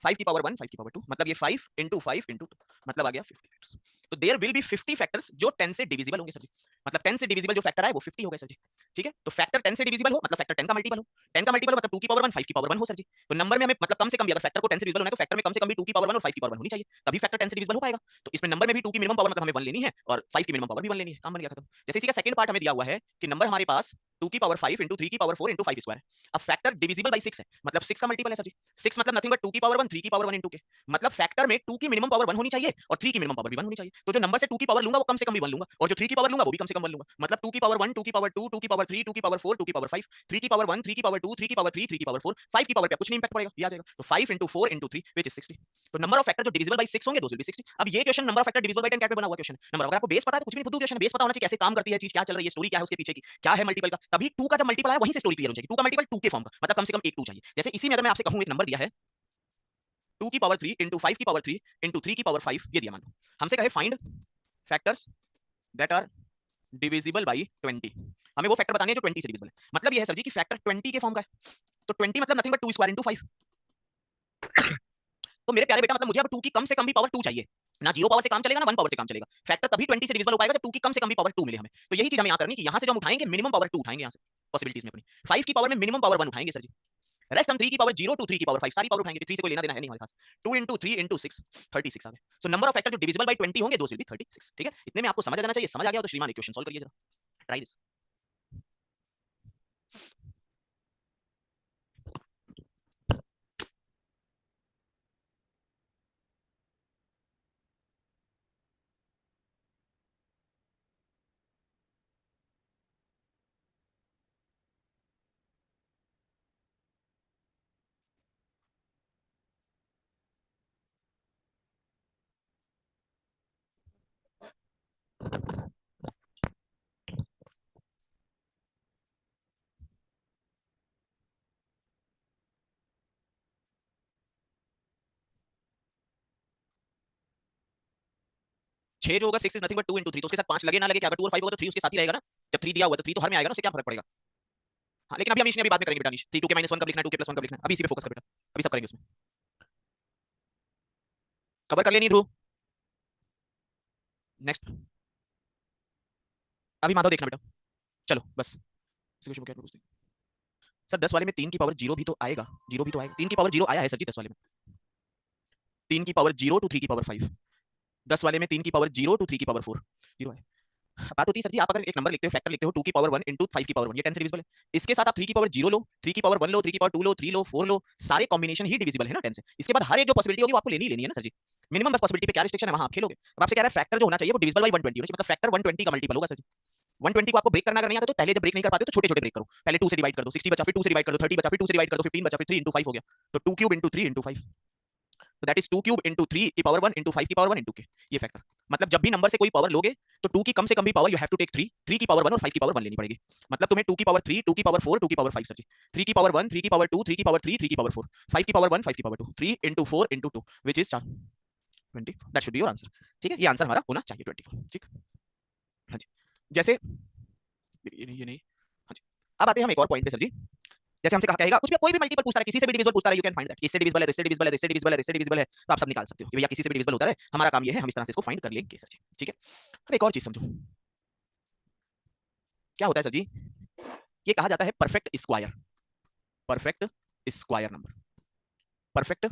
5 की पावर 1 5 की पावर 2, मतलब ये 5 into 5 into 2 मतलब आ गया 50 फैक्टर्स। तो देयर विल बी 50 फैक्टर्स जो 10 से डिविजिबल होंगे सर जी, मतलब 10 से डिविजिबल जो फैक्टर है वो 50 हो गए सर जी। ठीक है, तो फैक्टर 10 से डिविजिबल हो मतलब फैक्टर 10 का मल्टीपल हो, 10 का मल्टीपल मतलब 2 की पावर 1 5 की पावर 1 हो सर जी। तो नंबर में हमें मतलब कम से कम भी अगर फैक्टर को 10 से डिविजिबल होना है तो फैक्टर में कम से कम भी 2 की पावर 1 और 5 की पावर 1 होनी चाहिए, तभी फैक्टर 10 से डिविजिबल हो पाएगा। तो इसमें नंबर में भी 2 की मिनिमम पावर मतलब हमें 1 लेनी है और 5 की मिनिमम पावर भी 1 लेनी है, काम बन गया खत्म। जैसे इसी का सेकंड पार्ट हमें दिया हुआ है कि नंबर हमारे पास टू की पावर 5 इंटू 3 की पावर 4 इंटू 5 स्क्वायर। अब फैक्टर डिविजिबल बाई 6 है, मतलब 6 का मल्टीपल है सर जी। 6 मतलब नथिंग बट 2 की पावर 1 3 की पावर 1 इंटू के, मतलब फैक्टर में 2 की मिनिमम पावर 1 होनी चाहिए और 3 की मिनिमम पावर भी 1 होनी चाहिए। तो जो नंबर से 2 की पावर लूंगा वो कम से कम भी 1 लूंगा, और जो 3 की पावर लूंगा वो भी कम से कम 1 लूंगा। मतलब 2 की पावर 1 2 की पावर 2 2 की पावर 3 2 की पावर 4 2 की पावर 5 3 की पावर 1 3 की पावर 2 3 की पावर 3 3 की पावर 4 5 की पावर पे कुछ नहीं इंपैक्ट पड़ेगा, ये आ जाएगा। तो 5 इंटू 4 इंटू 3 विच इज 60। तो नंबर ऑफ फैक्टर जो डिविजिबल बाई 6 होंगे दोस विल बी 60। अब ये question number of factor divisible by 10 CAT में बना हुआ क्वेश्चन है। नंबर अगर आपको बेस पता है तो कुछ भी फुद्दू क्वेश्चन है, बेस पता होना चाहिए कैसे काम करती है चीज, क्या चल रही है, स्टोरी क्या है उसके पीछे की, क्या है मल्टीपल का, तभी 2 का जब मल्टीपल आया वहीं से स्टोरी क्लियर हो जाएगी। 2 का मल्टीपल 2 के फॉर्म का, मतलब कम से कम एक 2 चाहिए। जैसे इसी में अगर मैं आपसे कहूं एक नंबर दिया है 2 की पावर 3 इंटू 5 की पावर 3 इंटू 3 की पावर 5, ये दिया मान लो, हमसे कहे find factors that are divisible by 20। हमें वो फैक्टर बताने हैं जो 20 से डिविजिबल है। मतलब ये है सर जी कि फैक्टर 20 के फॉर्म का है, तो 20 मतलब नथिंग बट 2 स्क्वायर इंटू 5। तो मेरे प्यारे बेटा मतलब मुझे अब 2 की कम से कम भी पावर 2 चाहिए, ना 0 पावर से काम चलेगा ना 1 पावर से काम चलेगा। फैक्टर तभी 20 से डिविजिबल हो पाएगा जब 2 की कम से कम भी पावर 2 मिले हमें। तो यही चीज हमें यहां करनी कि यहां से जो हम उठाएंगे मिनिमम पावर 2 उठाएंगे यहां से पॉसिबिलिटीज में अपनी। 5 की पावर में मिनिमम पावर 1 उठाएंगे सर जी, रेस्ट हम 3 की पावर 0 टू 3 की पावर 5 सारी पावर उठाएंगे, 3 से कोई लेना देना है नहीं हमारे पास। 2 इंटू 3 इंटू 6 36 आ गए। सो नंबर ऑफ फैक्टर जो डिविजिबल बाई 20 होंगे दोस विल बी 36। ठीक है, इतने में आपको समझ आ जाना चाहिए। समझ आ गया तो श्रीमान इक्वेशन सॉल्व करिए जरा, ट्राई दिस। 6 जो होगा 6 इज नथिंग बट 2 इंटू 3, तो उसके साथ 5 लगे ना लगे क्या, अगर 2 और 5 होगा तो 3 उसके साथ ही रहेगा ना। जब 3 दिया हुआ तो 3 तो हर में आएगा ना, उससे क्या फर्क पड़ेगा। हाँ लेकिन अभी हम इसने अभी बाद में करेंगे बेटा अनीश, 3 2 के -1 कब लिखना है, 2 के +1 कब लिखना है, अभी इसी पे फोकस कर बेटा, अभी सब करेंगे उसमें। कवर कर लेनी ध्रुव। नेक्स्ट अभी माधव देखना बेटा, चलो बस इसी क्वेश्चन को क्या पूछते हैं सर। 10 वाले में 3 की पावर 0 भी तो आएगा, 0 भी तो आएगा। 3 की पावर 0 आया है सर जी 10 वाले में, 3 की पावर 0 टू 3 की पावर 5। 10 वाले में 3 की पावर 0 टू 3 की पावर 4 0 है। बात होती है सर जी, आप अगर एक नंबर लिखते हो, फैक्टर लिखते हो 2 की पावर 1 इंटू 5 की पावर 1, ये 10 से डिविजिबल है। इसके साथ आप 3 की पावर 0 लो, 3 की पावर 1 लो, 3 की पावर 2 लो, 3 लो, 4 लो, सारे कॉम्बिनेशन ही डिविजिबल है ना 10 से। इसके बाद हर एक जो पॉसिबिलिटी होगी वो आपको लेनी ही लेनी है ना सर जी। मिनिमम बस पॉसिबिलिटी पे क्या रिस्ट्रिक्शन है वहां आप खेलोगे। अब आपसे कह रहा है फैक्टर जो होना चाहिए वो डिविजिबल बाई 120 होना चाहिए, मतलब फैक्टर 120 का मल्टीपल होगा सर जी। 120 को आपको ब्रेक करना अगर नहीं आता तो पहले जब ब्रेक नहीं कर पाते तो छोटे छोटे ब्रेक करो, पहले 2 से डिवाइड कर दो, 60 बचा, फिर 2 से डिवाइड कर दो, 30 बचा, फिर 2 से डिवाइड कर दो, 15 बचा, फिर 3 इंटू 5 हो गया। तो 2 क्यूब इंटू 3 इंटू 5, तो दैट इज 2 क्यूब इंटू 3 की पावर 1 इंटू 5 की पावर 1 इंटू के, ये फैक्टर। मतलब जब भी नंबर से कोई पावर लोगे तो 2 की कम से कम भी power you have to take 3, 3 की पावर 1 और 5 की पावर 1 लेनी पड़ेगी। मतलब तुम्हें 2 की पावर 3 2 की पावर 4 2 की पावर 5 सर जी, 3 की पावर 1 3 की पावर 2 3 की पावर 3 3 की पावर 4 5 की पावर 1 5 की power 2 3 into 4 into 2 which is 20, that should be your answer. ठीक है, ये आंसर हमारा होना चाहिए 24। ठीक, हाँ जी। जैसे ये नहीं हाँ जी। अब आते हैं हम एक और पॉइंट पे सर जी। जैसे हमसे कहा कहेगा कुछ भी, कोई भी मल्टीपल पूछता है, किसी से भी डिविजिबल पूछता है, यू कैन फाइंड दैट, इससे डिविजिबल है तो इससे डिविजिबल है तो इससे डिविजिबल है तो इससे डिविजिबल है, तो आप सब निकाल सकते हो कि भैया किसी से भी डिविजिबल होता है। हमारा काम ये है हम इस तरह से इसको फाइंड कर लेंगे सर जी। ठीक है, अब एक और चीज समझो, क्या होता है सर जी, ये कहा जाता है perfect square, perfect square number, perfect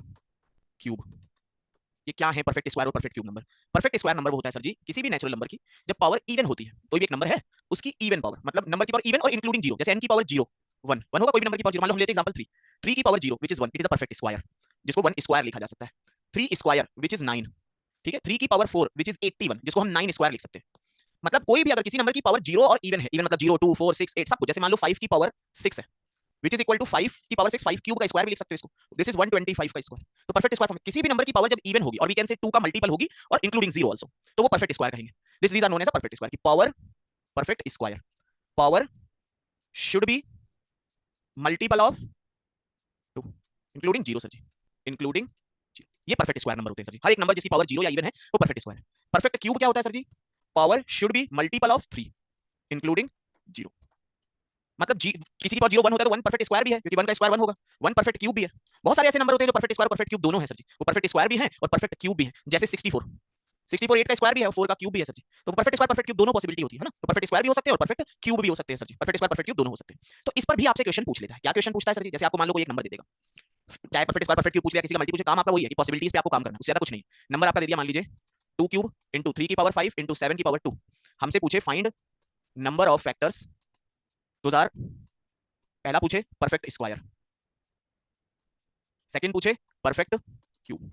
cube. ये क्या है परफेक्ट स्क्वायर और perfect cube number. Perfect square number वो होता है सर जी किसी भी नेचुरल नंबर की जब पावर इवन होती है, कोई भी एक नंबर है उसकी इवन पावर, मतलब नंबर की पावर इवन और इंक्लूडिंग जीरो, जैसे n की पावर 0 1 1 होगा, कोई भी नंबर की पावर 0, मान लो हम लेते हैं एग्जांपल 3 3 की power 0 which is 1, it is a perfect square, जिसको 1 स्क्वायर लिखा जा सकता है। 3 स्क्वायर व्हिच इज 9, ठीक है। 3 की पावर 4 व्हिच इज 81, जिसको हम 9 स्क्वायर लिख सकते हैं। मतलब कोई भी अगर किसी नंबर की पावर 0 और इवन है, इवन मतलब 0 2 4 6 8 सब कुछ, जैसे मान लो 5 की पावर 6 है which is equal to 5 की पावर 6, 5 क्यूब का स्क्वायर भी लिख सकते हो इसको, दिस इज 125 का स्क्वायर। तो परफेक्ट स्क्वायर फॉर्म, किसी भी नंबर की पावर जब इवन होगी और वी कैन से 2 का मल्टीपल होगी और इंक्लूडिंग 0 आल्सो, तो वो परफेक्ट स्क्वायर कहेंगे। This these are known as a perfect square की power, perfect square power should be multiple of 2 including 0 sir ji, including 0। ये परफेक्ट स्क्वायर नंबर होते हैं सर जी, हर एक नंबर जिसकी पावर 0 या इवन है वो परफेक्ट स्क्वायर है। परफेक्ट क्यूब क्या होता है sir ji, power should be multiple of 3 including 0। मतलब जी किसी की पावर 0 1 होता है तो 1 परफेक्ट स्क्वायर भी है, क्योंकि 1 का स्क्वायर 1 होगा, 1 परफेक्ट क्यूब भी है। बहुत सारे ऐसे नंबर होते हैं जो परफेक्ट स्क्वायर और परफेक्ट क्यूब दोनों है सर जी, वो परफेक्ट स्क्वायर भी है और परफेक्ट क्यूब भी है, जैसे 64 64 8 का स्क्वायर भी है और 4 का क्यूब भी है सर जी। तो परफेक्ट स्क्वायर परफेक्ट क्यूब दोनों पॉसिबिलिटी होती है ना, तो परफेक्ट स्क्वायर भी हो सकते हैं और परफेक्ट क्यूब भी हो सकते हैं sir ji, perfect square perfect cube दोनों हो सकते हैं। तो इस पर भी आपसे क्वेश्चन पूछ लेता है, क्या क्वेश्चन पूछता है सर जी, जैसे आपको मान लो कोई एक नंबर दे देगा, चाहे परफेक्ट स्क्वायर परफेक्ट क्यूब पूछ लिया, किसी का मल्टी पूछे, काम आपका वही है कि पॉसिबिलिटीज पे आपको काम करना है, उससे ज्यादा कुछ नहीं। नंबर आपका दे दिया मान लीजिए 2 क्यूब इंटू 3 की पावर 5 इंटू 7 की पावर 2, हमसे पूछे फाइंड नंबर ऑफ फैक्टर्स तो यार पहला पूछे परफेक्ट स्क्वायर, सेकंड पूछे परफेक्ट क्यूब,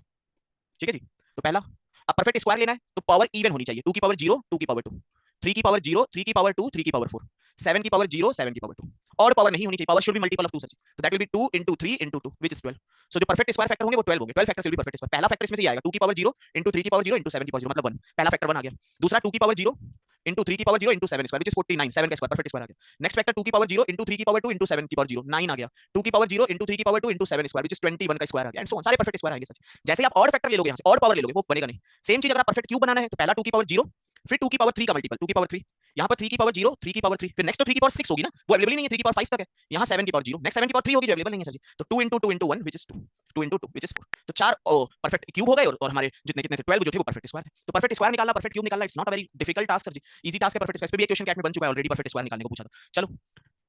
ठीक है जी। तो पहला, अब परफेक्ट स्क्वायर लेना है तो पावर इवन होनी चाहिए, 2 की पावर 0 2 की पावर 2, 3 की पावर 0 3 की पावर 2 3 की पावर 4, 7 की पावर 0 7 की पावर 2, और पावर नहीं होनी चाहिए, power should be multiple of 2 सच, तो that will B 2 into 3 into 2 which is 12। सो जो परफेक्ट स्क्वायर फैक्टर होंगे वो 12 होंगे, 12 factors will be perfect square. पहला फैक्टर इसमें से ही आएगा, 2 की पावर 0 into 3 की पावर 0 into 7 की पावर 0 मतलब 1, पहला फैक्टर 1 आ गया। दूसरा 2 की पावर 0 into 3 की power 0 into 7 square which is 49, 7 का स्क्वायर परफेक्ट स्क्वायर आ गया। नेक्स्ट फैक्टर 2 की पावर 0 into 3 की पावर 2 into 7 की पावर 0 9 आ गया। 2 की पावर 0 into 3 की power 2 into 7 square which is 21 का स्क्वायर आ गया, एंड सो ऑन, सारे परफेक्ट स्क्वायर आएंगे सच। जैसे ही आप और फैक्टर ले लोगे, यहाँ से और पावर ले लोगे, वो बनेगा नहीं। सेम चीज अगर आप परफेक्ट क्यूब बनाना है तो पहला 2 की पावर 0, फिर 2 की पावर 3 का मल्टीपल 2 की पावर 3, यहाँ पर 3 की पावर 0 3 की पावर 3, फिर नेक्स्ट तो 3 की पावर 6 होगी ना, वो अवेलेबल ही नहीं है, 3 की पावर 5 तक है। यहाँ 7 की पावर 0, नेक्स्ट 7 की पावर 3 होगी जो अवेलेबल नहीं है सर जी। तो 2 into 2 into 1 which is 2, 2 into 2 which is 4, तो चार परफेक्ट क्यूब हो गए, और हमारे जितने कितने थे 12 जो थे वो परफेक्ट स्क्वायर थे। तो परफेक्ट स्क्वायर निकालना, परफेक्ट क्यूब निकालना, it's not a very difficult task sir ji, easy task है परफेक्ट स्क्वायर पे भी। एक क्वेश्चन कैट में बन चुका है ऑलरेडी, परफेक्ट स्क्वायर निकालने को पूछा था। चलो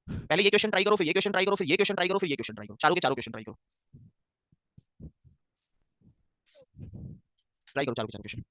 पहले ये क्वेश्चन ट्राई करो, फिर ये क्वेश्चन ट्राई करो, फिर ये क्वेश्चन ट्राई करो, फिर ये क्वेश्चन ट्राई करो, चारों के चारों क्वेश्चन ट्राई करो, ट्राई करो चारों के चारों क्वेश्चन।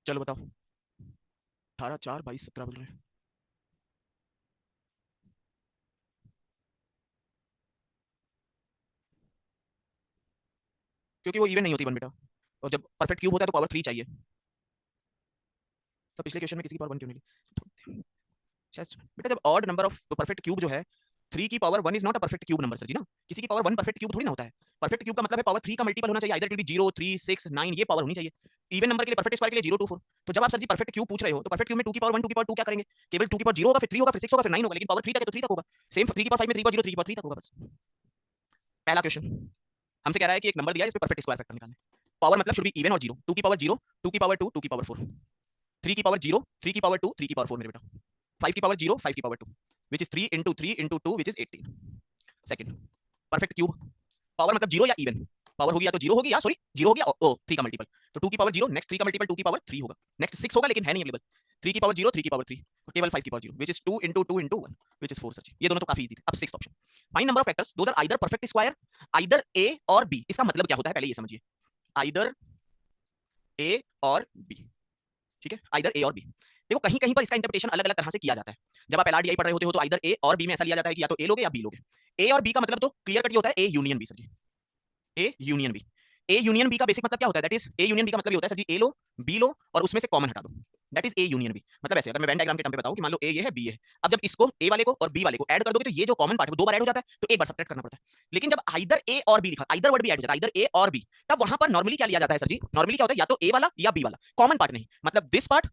चलो बताओ, 18 4 22 17 बोल रहे हैं, क्योंकि वो इवन नहीं होती वन बेटा, और जब परफेक्ट क्यूब होता है तो पावर 3 चाहिए। तो पिछले क्वेश्चन में किसी की पावर 1 क्यों नहीं ली? शायद बेटा जब odd number of perfect cube जो है, 3 की power 1 is not a perfect cube number sir ji ना, किसी की पावर 1 परफेक्ट क्यूब थोड़ी ना होता है। परफेक्ट क्यूब का मतलब है पावर 3 का मल्टीपल होना चाहिए, आइदर इट विल बी 0 3 6 9, ये पावर होनी चाहिए। इवन नंबर के लिए परफेक्ट स्क्वायर के लिए 0 2 4। तो जब आप सर जी परफेक्ट क्यूब पूछ रहे हो तो परफेक्ट क्यूब में 2 की पावर 1 2 की पावर 2 क्या करेंगे, केवल 2 की पावर 0 होगा, फिर 3 होगा, फिर 6 होगा, फिर 9 होगा, लेकिन पावर 3 तक है तो 3 तक होगा। सेम 3 की पावर 5 में 3 की पावर 0 3 की पावर 3 तक होगा बस। पहला क्वेश्चन हमसे कह रहा है कि एक नंबर दिया है, इस पे परफेक्ट स्क्वायर फैक्टर निकालना है। पावर मतलब शुड बी इवन और 0, 2 की पावर 0 2 की पावर 2 2 की पावर 4, 3 की पावर 0 3 की पावर 2 3 की पावर 4 मेरे बेटा, 5 की पावर 0 5 की power 2 which is 3 into 3 into 2 which is 18। Second perfect cube, power मतलब 0 या इवन, पावर होगी या तो 0 होगी या सॉरी 0 होगी या 3 का मल्टीपल, तो 2 की पावर 0 नेक्स्ट 3 का मल्टीपल 2 की पावर 3 होगा, नेक्स्ट 6 होगा लेकिन है नहीं अवेलेबल, 3 की पावर 0 3 की पावर 3, केवल 5 की power 0 which is 2 into 2 into 1 which is 4 सच। ये दोनों तो काफी इजी थे। अब sixth option, find number of factors those are either perfect square either A और बी। इसका मतलब क्या होता है पहले ये समझिए, आइदर ए और बी, ठीक है, आइदर ए और बी। देखो कहीं कहीं पर इसका इंटरप्रिटेशन अलग अलग तरह से किया जाता है। जब आप एलआरडीआई पढ़ रहे होते हो तो आइदर ए और बी में ऐसा लिया जाता है कि या तो ए लोगे या बी लोगे। ए और बी का मतलब तो क्लियर कट ये होता है A union B sir ji, A union B. A union B का बेसिक मतलब क्या होता है, that is A union B का मतलब ये होता है सर जी, ए लो बी लो और उसमें से कॉमन हटा दो, that is A union B. मतलब ऐसे अगर मैं वेन डायग्राम के टर्म पे बताऊं कि मान लो ए ये है बी ये है, अब जब इसको ए वाले को और बी वाले को ऐड कर दोगे तो ये जो कॉमन पार्ट है वो 2 बार ऐड हो जाता है, तो एक बार सब्ट्रैक्ट करना पड़ता है। लेकिन जब आइदर ए और बी लिखा, आइदर वर्ड भी ऐड हो जाता है, आइदर ए और बी, तब वहां पर नॉर्मली क्या लिया जाता है सर जी, नॉर्मली क्या होता है या तो ए वाला या बी वाला, कॉमन पार्ट नहीं, मतलब दिस पार्ट,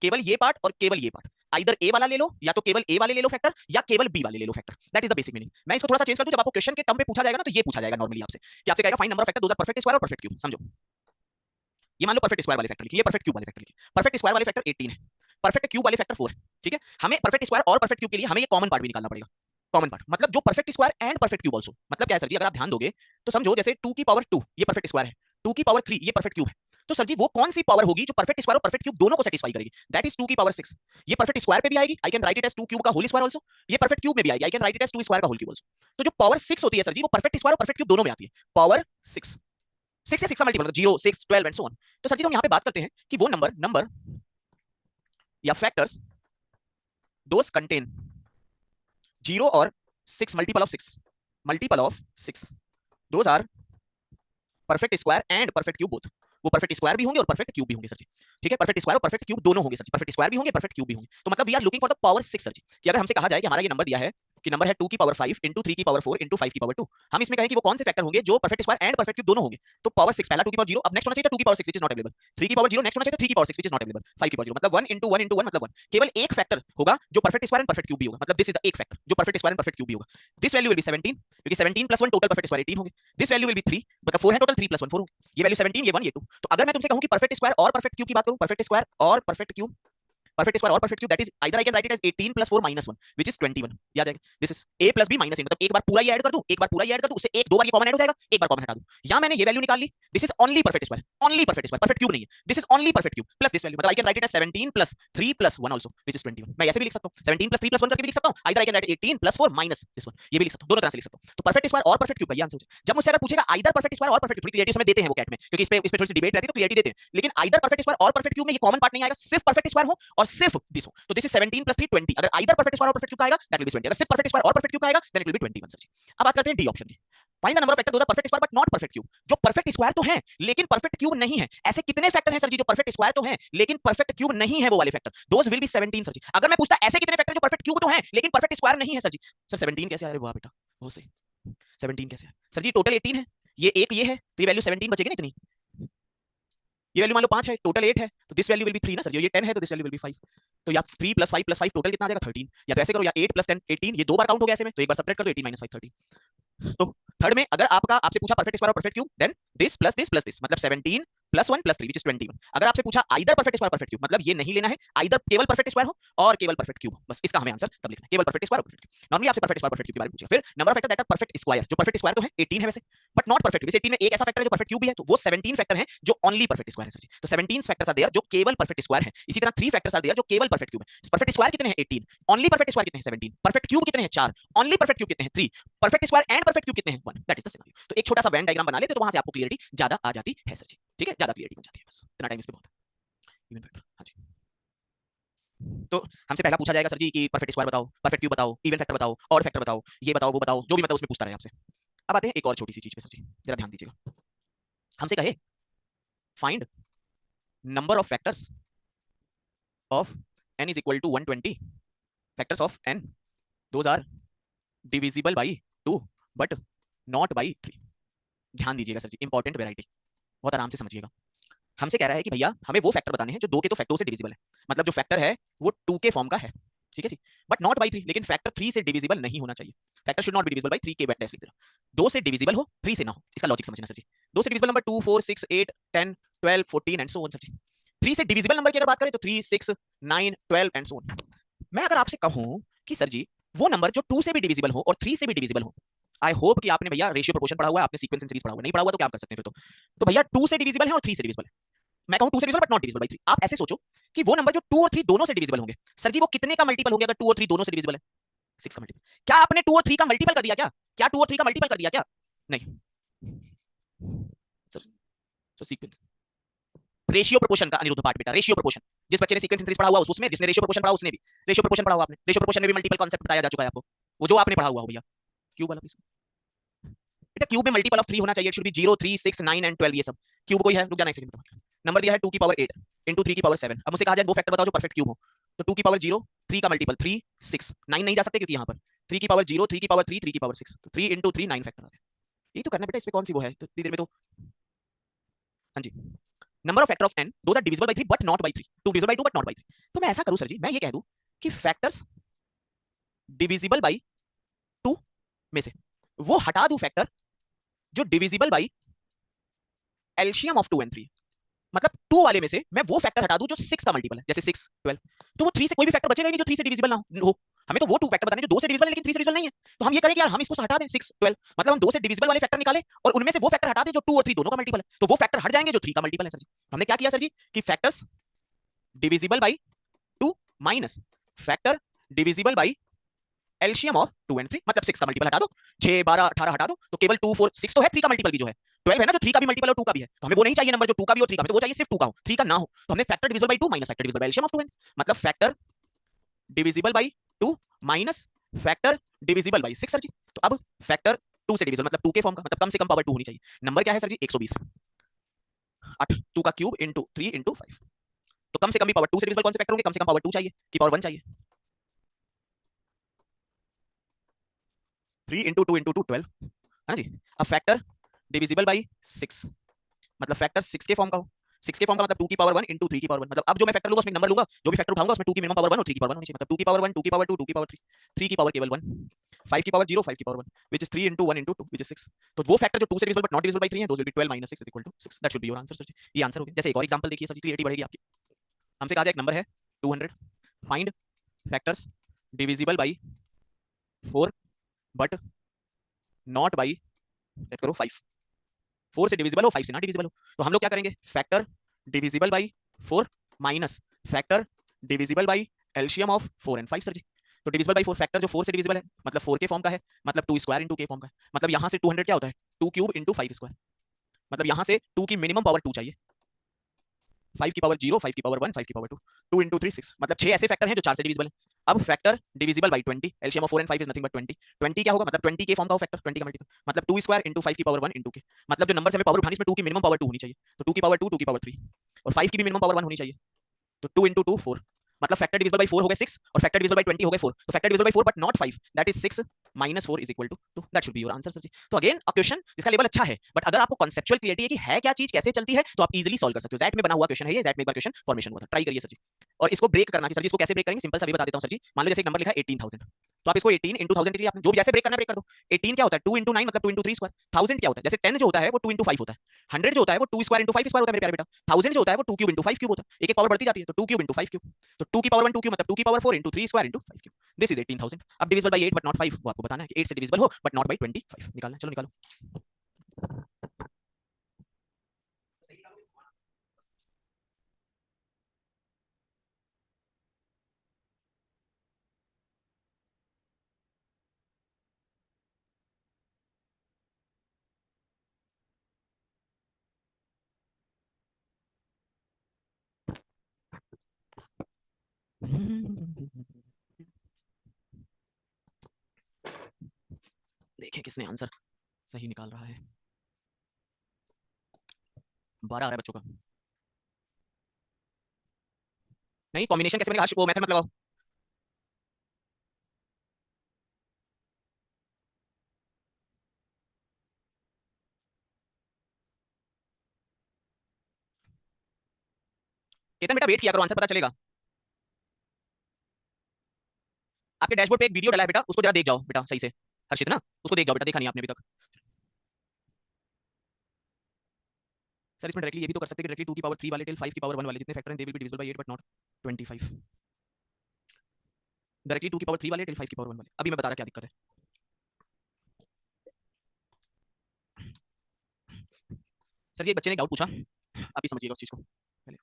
केवल ये पार्ट और केवल ये पार्ट, आइदर ए वाला ले लो या तो केवल ए वाले ले लो फैक्टर या केवल बी वाले ले लो factor, that is the basic meaning. मैं इसको थोड़ा सा चेंज कर दूं, जब आपको क्वेश्चन के टर्म पे पूछा जाएगा ना तो ये पूछा जाएगा नॉर्मली आपसे कि आपसे कहेगा find number of factor those are perfect square और परफेक्ट क्यूब। समझो ये मान लो परफेक्ट स्क्वायर वाले फैक्टर लिखिए, ये परफेक्ट क्यूब वाले फैक्टर लिखिए। परफेक्ट स्क्वायर वाले फैक्टर 18 है, परफेक्ट क्यूब वाले फैक्टर 4 है, ठीक है। हमें परफेक्ट स्क्वायर और परफेक्ट क्यूब के लिए हमें ये कॉमन पार्ट भी निकालना पड़ेगा। कॉमन पार्ट मतलब जो perfect square and perfect cube also, मतलब क्या है सर जी, अगर आप ध्यान दोगे तो समझो जैसे 2 की पावर 2 ये परफेक्ट स्क्वायर है, 2 की पावर 3 ये परफेक्ट क्यूब है, तो सर जी वो कौन सी पावर होगी जो परफेक्ट स्क्वायर और परफेक्ट क्यूब दोनों को सेटिस्फाई करेगी, दैट इज 2 की पावर 6। ये परफेक्ट स्क्वायर पे भी आएगी, I can write it as 2 cube का होल स्क्वायर आल्सो, ये परफेक्ट क्यूब में भी आएगी, I can write it as 2 square का होल क्यूब आल्सो। तो जो पावर 6 होती है सर जी वो परफेक्ट स्क्वायर और परफेक्ट क्यूब दोनों में आती है, पावर 6, 6 से 6 का मल्टीपल 0 6 12 एंड सो ऑन। तो सर जी हम यहाँ पे बात करते हैं कि वो नंबर नंबर या फैक्टर्स दोस कंटेन 0 और 6 multiple of 6 those are perfect square and perfect cube both. वो परफेक्ट स्क्वायर भी होंगे और परफेक्ट क्यूब भी होंगे सर जी। ठीक है, परफेक्ट स्क्वायर और परफेक्ट क्यूब दोनों होंगे सर जी, परफेक्ट स्क्वायर भी होंगे, परफेक्ट क्यूब भी होंगे। तो मतलब we are looking for the power 6 sir ji, कि अगर हमसे कहा जाए कि हमारा ये नंबर दिया है कि नंबर है 2 की पावर 5 इंटू 3 की पावर 4 इंटू 5 की पावर 2, हम इसमें कहें कि वो कौन से फैक्टर होंगे जो perfect square and perfect cube दोनों होंगे। तो पावर 6 पहला 2 की पावर 0, अब नेक्स्ट होना चाहिए 2 की power 6 which is not available, 3 की पावर 0 नेक्स्ट होना चाहिए 3 की power 6 which is not available, 5 की पावर 0 मतलब 1 इंटू 1 इंटू 1 मतलब 1। केवल एक फैक्टर होगा जो perfect square and perfect cube भी होगा, मतलब दिस इज द एक फैक्टर जो perfect square and perfect cube भी होगा। दिस वैल्यू विल बी 17, क्योंकि 17 प्लस 1 टोटल परफेक्ट स्क्वायर 18 होंगे। दिस वैल्यू विल बी 3, मतलब 4 है टोटल, 3 प्लस 1 4 होंगे। ये वैल्यू 17, ये 1, ये 2। तो अगर मैं तुमसे कहूं कि परफेक्ट स्क्वायर और परफेक्ट क्यूब की बात करूं, परफेक्ट स्क्वायर और परफेक्ट क्यूब, perfect square और perfect cube, that is either I can write it as 18 plus 4 minus 1 which is 21। याद आएगा, this is a plus b minus a, मतलब एक बार पूरा ये ऐड कर दूं, एक बार पूरा ये ऐड कर दूं, उससे एक दो बार ये कॉमन ऐड हो जाएगा, एक बार कॉमन हटा दूं, या मैंने ये वैल्यू निकाल ली, this is only perfect square, perfect cube नहीं है, this is only perfect cube plus this value, मतलब I can write it as 17 plus 3 plus 1 also which is 21। मैं ऐसे भी लिख सकता हूं, 17 plus 3 plus 1 करके भी लिख सकता हूं, either I can write 18 plus 4 minus this one, ये भी लिख सकता हूं, दोनों तरह से लिख सकता हूं। तो perfect square और perfect cube का ये आंसर हो जाएगा। जब मुझसे अगर पूछेगा either perfect square और perfect cube, थोड़ी क्लियरिटी हमें देते हैं वो कैट में, क्योंकि इस पे थोड़ी सी डिबेट रहती है तो क्लियरिटी देते हैं, लेकिन either perfect square और perfect cube में ये कॉमन पार्ट नहीं आएगा, सिर्फ perfect square हो और सिर्फ दिस हो। तो दिस इज 17 plus 3 20, अगर either perfect square और perfect cube का आएगा that will be 20, अगर सिर्फ perfect square और perfect cube का आएगा then it will be 21 sir ji. अब बात करते हैं डी ऑप्शन की, find the number of factor those are perfect square but not perfect cube. जो परफेक्ट स्क्वायर तो हैं लेकिन परफेक्ट क्यूब नहीं है, ऐसे कितने फैक्टर हैं सर जी जो परफेक्ट स्क्वायर तो हैं लेकिन परफेक्ट क्यूब नहीं है, वो वाले factor, those will be 17 sir ji. अगर मैं पूछता ऐसे कितने फैक्टर जो परफेक्ट क्यूब तो हैं लेकिन परफेक्ट स्क्वायर नहीं है सर जी, सर 17 कैसे आ रहे, वाह बेटा बहुत सही, 17 कैसे है सर जी, टोटल 18 है, ये एक ये है तो ये वैल्यू 17 बचेगी ना इतनी, ये वैल्यू मान लो 5 है, टोटल 8 है, तो दिस वैल्यू विल बी 3 ना सर जी, ये 10 है तो दिस वैल्यू विल बी 5। तो या 3 प्लस 5 प्लस 5 टोटल कितना आ जाएगा 13, या तो ऐसे करो या 8 प्लस 10 18, ये दो बार काउंट हो गया ऐसे में, तो एक बार सब्ट्रैक्ट कर दो 18 माइनस 5 13। तो थर्ड में अगर आपसे पूछा परफेक्ट स्क्वायर और perfect cube, then this plus this मतलब 17 प्लस 1 प्लस 3 व्हिच इज 21। अगर आपसे पूछा either perfect square perfect cube, मतलब ये नहीं लेना है, आइदर केवल परफेक्ट स्क्वायर हो और केवल परफेक्ट क्यूब, बस इसका हमें आंसर तब लिखना है, केवल परफेक्ट स्क्वायर और परफेक्ट क्यूब। नॉर्मली आपसे परफेक्ट स्क्वायर परफेक्ट क्यूब के बारे में पूछेगा। फिर number of factor that are perfect square, जो परफेक्ट स्क्वायर तो है 18 है वैसे बट नॉट परफेक्ट, वैसे 18 में एक ऐसा फैक्टर है जो परफेक्ट क्यूब भी है, तो वो 17 फैक्टर है जो ओनली परफेक्ट स्क्वायर है सर जी। तो 17 फैक्टर्स आर देयर जो केवल परफेक्ट स्क्वायर है, इसी तरह 3 फैक्टर्स आर देयर जो केवल परफेक्ट क्यूब है। परफेक्ट स्क्वायर कितने हैं 18, ओनली परफेक्ट स्क्वायर कितने हैं 17, परफेक्ट क्यूब कितने हैं 4, ओनली परफेक्ट क्यूब कितने हैं 3, perfect square and perfect cube कितने हैं 1, दैट इज द सिनेरियो। तो एक छोटा सा वेन डायग्राम बना लेते तो वहां से आपको क्लियरिटी ज्यादा आ जाती है सर जी। ठीक है, ज्यादा क्लियरिटी बन जाती है, बस इतना टाइम इस पे बहुत है। इवन फैक्टर, हाँ जी। तो हमसे पहला पूछा जाएगा सर जी कि परफेक्ट स्क्वायर बताओ, परफेक्ट क्यूब बताओ, इवन फैक्टर बताओ, और फैक्टर बताओ, ये बताओ वो बताओ, जो भी मतलब उसमें पूछता रहे आपसे। अब आते हैं एक और छोटी सी चीज पे सर जी, जरा ध्यान दीजिएगा। हमसे कहे find number of factors of n is equal to 120, factors of n those are divisible by 2 but not by 3। ध्यान दीजिएगा सर जी, इंपॉर्टेंट वैरायटी, बहुत आराम से समझिएगा। हमसे कह रहा है कि भैया हमें वो फैक्टर बताने हैं जो 2 के तो फैक्टरों से डिविजिबल है, मतलब जो फैक्टर है वो 2 के फॉर्म का है, ठीक है जी, बट नॉट बाई 3, लेकिन फैक्टर 3 से डिविजिबल नहीं होना चाहिए, factor should not be divisible by 3 के बैक लिख देना। 2 से डिविजिबल हो 3 से ना हो, इसका लॉजिक समझना सर जी। 2 से divisible number 2 4 6 8 10 12 14 and so on sir ji. 3 से डिविजिबल नंबर की अगर बात करें तो 3 6 9 12 एंड सो ऑन। मैं अगर आपसे कहूं कि सर जी वो नंबर जो 2 से भी डिविजिबल हो और 3 से भी डिविजिबल हो, आई होप कि आपने भैया रेशियो प्रोपोर्शन पढ़ा हुआ है, आपने सीक्वेंस एंड सीरीज पढ़ा हुआ है, नहीं पढ़ा हुआ तो क्या आप कर सकते हैं फिर तो भैया 2 से डिविजिबल है और 3 से डिविजिबल है, मैं कहूं 2 से divisible but not divisible by 3। आप ऐसे सोचो कि वो नंबर जो 2 और 3 दोनों से डिविजिबल होंगे, सर जी वो कितने का मल्टीपल होंगे अगर 2 और 3 दोनों से डिविजिबल है, 6 का मल्टीपल। क्या आपने 2 और 3 का मल्टीपल कर दिया क्या, क्या 2 और 3 का मल्टीपल कर दिया क्या, नहीं सर। सो सीक्वेंस रेशियो प्रोपोर्शन का अनिरुद्ध पार्ट बेटा, रेशियो प्रोपोर्शन, जिस बच्चे ने सीक्वेंस एंड सीरीज पढ़ा हुआ उसमें, जिसने रेशियो प्रोपोर्शन पढ़ा उसने भी रेशियो प्रोपोर्शन पढ़ा हुआ, आपने रेशियो प्रोपोर्शन में भी मल्टीपल कांसेप्ट बताया जा चुका है आपको, वो जो आपने पढ़ा हुआ हो भैया। क्यूब वाला प्लीज बेटा, क्यूब में मल्टीपल ऑफ 3 होना चाहिए, इट शुड बी 0 3 6 9 एंड 12, ये सब क्यूब कोई है, रुक जाना एक सेकंड। नंबर दिया है 2 की पावर 8 इंटू 3 की पावर 7। अब मुझे कहा जाए वो फैक्टर बताओ जो परफेक्ट क्यूब हो, तो 2 की पावर 0 3 का मल्टीपल 3 6 9 नहीं जा सकते क्योंकि यहाँ पर 3 की पावर 0 3 की पावर 3 3 की पावर 6, तो 3 इंटू 3 9 फैक्टर आ गया। ये तो करना बेटा, इसमें कौन सी वो है, तो इतनी देर में तो हाँ जी। Number of factor of n those are divisible by 3 but not by 3, 2 divisible by 2 but not by 3। तो मैं ऐसा करूं सर जी, मैं ये कह दूं कि फैक्टर्स डिविजिबल बाय 2 में से वो हटा दूं फैक्टर जो divisible by LCM of 2 and 3, मतलब 2 वाले में से मैं वो फैक्टर हटा दूं जो 6 का मल्टीपल है, जैसे 6 12, तो वो 3 से कोई भी फैक्टर बचेगा नहीं जो 3 से डिविजिबल ना हो। हमें तो वो 2 फैक्टर बताने जो 2 से डिविजिबल है लेकिन 3 से डिविजिबल नहीं है, तो हम ये करें कि यार हम इसको हटा दें 6 12, मतलब हम 2 से डिविजिबल वाले फैक्टर निकाले और उनमें से वो फैक्टर हटा दें जो 2 और 3 दोनों का मल्टीपल है, तो वो फैक्टर हट जाएंगे जो 3 का मल्टीपल है सर जी। हमने क्या किया सर जी कि factors divisible by 2 minus factor divisible by LCM of 2 and 3, मतलब 6 का मल्टीपल हटा दो, 6 12 18 हटा दो, तो केवल 2 4 6 तो है, 3 का मल्टीपल भी जो है 12 है ना, जो 3 का भी मल्टीपल और 2 का भी है, तो हमें वो नहीं चाहिए नंबर जो 2 का भी और 3 का भी, तो वो चाहिए सिर्फ 2 का हो, 3 का ना हो। तो हमने factor divisible by 2 minus factor divisible by LCM of 2 and, मतलब factor divisible by 2 minus factor divisible by 6 sir ji. तो अब फैक्टर 2 से डिविजिबल मतलब 2 के फॉर्म का, मतलब कम से कम पावर 2 होनी चाहिए। नंबर क्या है सर जी 120। 8 2 का क्यूब इंटू 3 इंटू 5। तो कम से कम भी पावर 2 से डिविजिबल कौन से फैक्टर होंगे? कम से कम पावर 2 चाहिए कि पावर 1 चाहिए? 3 इंटू 2 इंटू 2 12 है ना जी। अब फैक्टर डिविजिबल बाई 6, मतलब फैक्टर 6 के फॉर्म का हो। 6 के फॉर्म का मतलब 2 की पावर 1 इंटू 3 की पावर 1। मतलब अब जो मैं फैक्टर लूंगा उसमें नंबर लूंगा, जो भी फैक्टर उठाऊंगा उसमें 2 की मिनिमम पावर 1 और 3 की पावर 1 होनी चाहिए। मतलब 2 की पावर 1, 2 की पावर 2, 2 की पावर 2, 2 की पावर 3, 3 की पावर केवल 1, 5 की पावर 0, 5 की power 1, which is 3 into 1 into 2, which is 6। तो वो फैक्टर जो 2 से divisible but not divisible by 3 है, those will be 12 minus 6 is equal to 6। That should be your answer, sir ji. ये आंसर हो गया। जैसे एक और एग्जांपल देखिए सर जी, क्लियरिटी बढ़ेगी आपकी। हमसे कहा जाए एक नंबर है 200, find factors divisible by 4 but not by, let करो 5। 4 से डिविजिबल हो, 5 से ना डिविजिबल हो। तो हम लोग क्या करेंगे? Factor divisible by 4 minus factor divisible by LCM of 4 and 5 sir ji. तो डिविजिबल बाई 4 फैक्टर जो 4 से डिविजिबल है, मतलब 4 के फॉर्म का है, मतलब 2 स्क्वायर इंटू के फॉर्म का है। मतलब यहां से 200 क्या होता है? 2 क्यूब इंटू 5 स्क्वायर। मतलब यहां से 2 की मिनिमम पावर 2 चाहिए, 5 की पावर 0, 5 की पावर 1, 5 की पावर 2, 2 इंटू 3 6। मतलब 6 ऐसे फैक्टर हैं जो 4 से डिविजिबल है। अब factor divisible by 20, LCM of 4 and 5 is nothing but 20। 20 क्या होगा? मतलब 20 के फॉर्म का हो फैक्टर, 20 का मल्टीपल, मतलब 2 स्क्वायर इंटू 5 की पावर 1 इंटू के। मतलब जो नंबर से हमें पावर उठानी, इसमें 2 की मिनिमम पावर 2 होनी चाहिए। तो 2 की पावर 2, 2 की पावर 3 और 5 की भी मिनिमम पावर 1 होनी चाहिए। तो 2 इंटू 2 4। मतलब फैक्टर डिविजिबल बाई 4 हो गए 6 और फैक्टर डिविजिबल बाई 20 हो गए 4। तो factor divisible by 4 but not 5, that is 6 minus 4 is equal to 2। That should be your answer sir ji. तो अगेन अ क्वेश्चन जिसका लेवल अच्छा है, बट अगर आपको कॉन्सेप्चुअल क्लियरिटी है कि है क्या चीज, कैसे चलती है, तो आप इजीली सॉल्व कर सकते हो। ज़ैट में बना हुआ क्वेश्चन है ये, ज़ैट में एक बार क्वेश्चन फॉर्मेशन हुआ था, ट्राई करिए सर जी। और इसको ब्रेक करना कि सर जी इसको कैसे ब्रेक करेंगे, सिंपल सा भी बता देता हूं सर जी। मान लो जैसे एक नंबर लिखा है 18000, तो आप इसको 18 इंटू 1000 के लिए आपने जो भी जैसे ब्रेक करना ब्रेक कर दो। 18 क्या होता है? 2 इंटू 9 मतलब 2 इंटू 3 स्क्वायर। 1000 क्या होता है? जैसे 10 जो होता है वो 2 इंटू 5 होता है। 100 जो होता है वो 2 स्क्वायर इंटू 5 स्क्वायर होता है मेरे प्यारे बेटा। 1000 जो होता है वो 2 क्यूब इंटू 5 क्यूब होता है। एक एक पावर बढ़ती जाती है, तो 2 क्यूब इंटू 5 क्यूब। तो 2 की पावर 1 2 क्यूब मतलब 2 की power 4 into 3 square into 5 cube. This is 18000। अब डिविजिबल बाय 8 बट नॉट 5, वो आपको बताना है कि 8 से डिविजिबल हो बट नॉट बाय 25। निकालना, चलो निकालो। देखिए किसने आंसर सही निकाल रहा है। 12 आ रहा है बच्चों का। नहीं, कॉम्बिनेशन कैसे बनेगा? वो मेथड मत लगाओ। केतन बेटा वेट किया करो, आंसर पता चलेगा। आपके डैशबोर्ड पे एक वीडियो डला है बेटा, उसको जरा देख जाओ बेटा सही से। हर्षित ना, उसको देख जाओ बेटा, देखा नहीं आपने अभी तक। सर इसमें डायरेक्टली ये भी तो कर सकते हैं कि डायरेक्टली 2 की पावर 3 वाले टिल 5 की पावर 1 वाले जितने फैक्टर हैं they will be divisible by 8 but not 25। Directly 2 की पावर 3 वाले टिल 5 की पावर 1 वाले। अभी मैं बता रहा क्या दिक्कत है। सर जी एक बच्चे ने डाउट पूछा, आप ही समझिएगा उस चीज को पहले।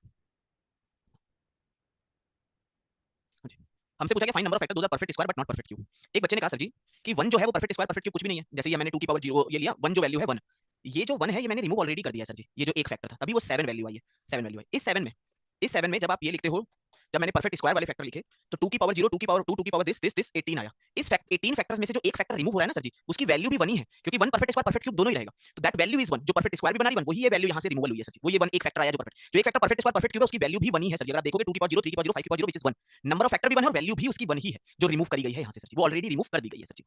हाँ जी। हमसे पूछा कि find number of factor those are perfect square but not perfect cube. एक बच्चे ने कहा सर जी कि 1 जो है वो परफेक्ट स्क्वायर परफेक्ट क्यूब कुछ भी नहीं है। जैसे ये मैंने 2 की पावर 0 ये लिया, 1 जो वैल्यू है 1, ये जो 1 है ये मैंने रिमूव ऑलरेडी कर दिया है सर जी। ये जो एक फैक्टर था तभी वो 7 वैल्यू आई है, 7 वैल्यू आई। इस 7 में जब आप ये लिखते हो, जब मैंने परफेक्ट स्क्वायर वाले फैक्टर लिखे, तो 2 की पावर 0, 2 की पावर 2, 2 की पावर दिस 18 आया। इस 18 फैक्टर्स में से जो एक फैक्टर रिमूव हो रहा है ना सर जी, उसकी वैल्यू भी 1 ही है, क्योंकि 1 परफेक्ट स्क्वायर परफेक्ट क्यूब दोनों ही रहेगा। तो दैट वैल्यू इज 1। जो परफेक्ट स्क्वायर भी बना रही 1, वही ये वैल्यू यहां से रिमूवल हुई है सर जी। वो ये 1 एक फैक्टर आया जो परफेक्ट, जो एक factor perfect square perfect cube है उसकी वैल्यू भी 1 ही है सर जी। अगर आप देखोगे 2 की पावर 0, 3 की पावर 0, 5 की power 0 which is 1। Number of factor भी 1 है और वैल्यू भी उसकी 1 ही है जो रिमूव करी गई है यहां से सर जी। वो ऑलरेडी रिमूव कर दी गई है सर जी।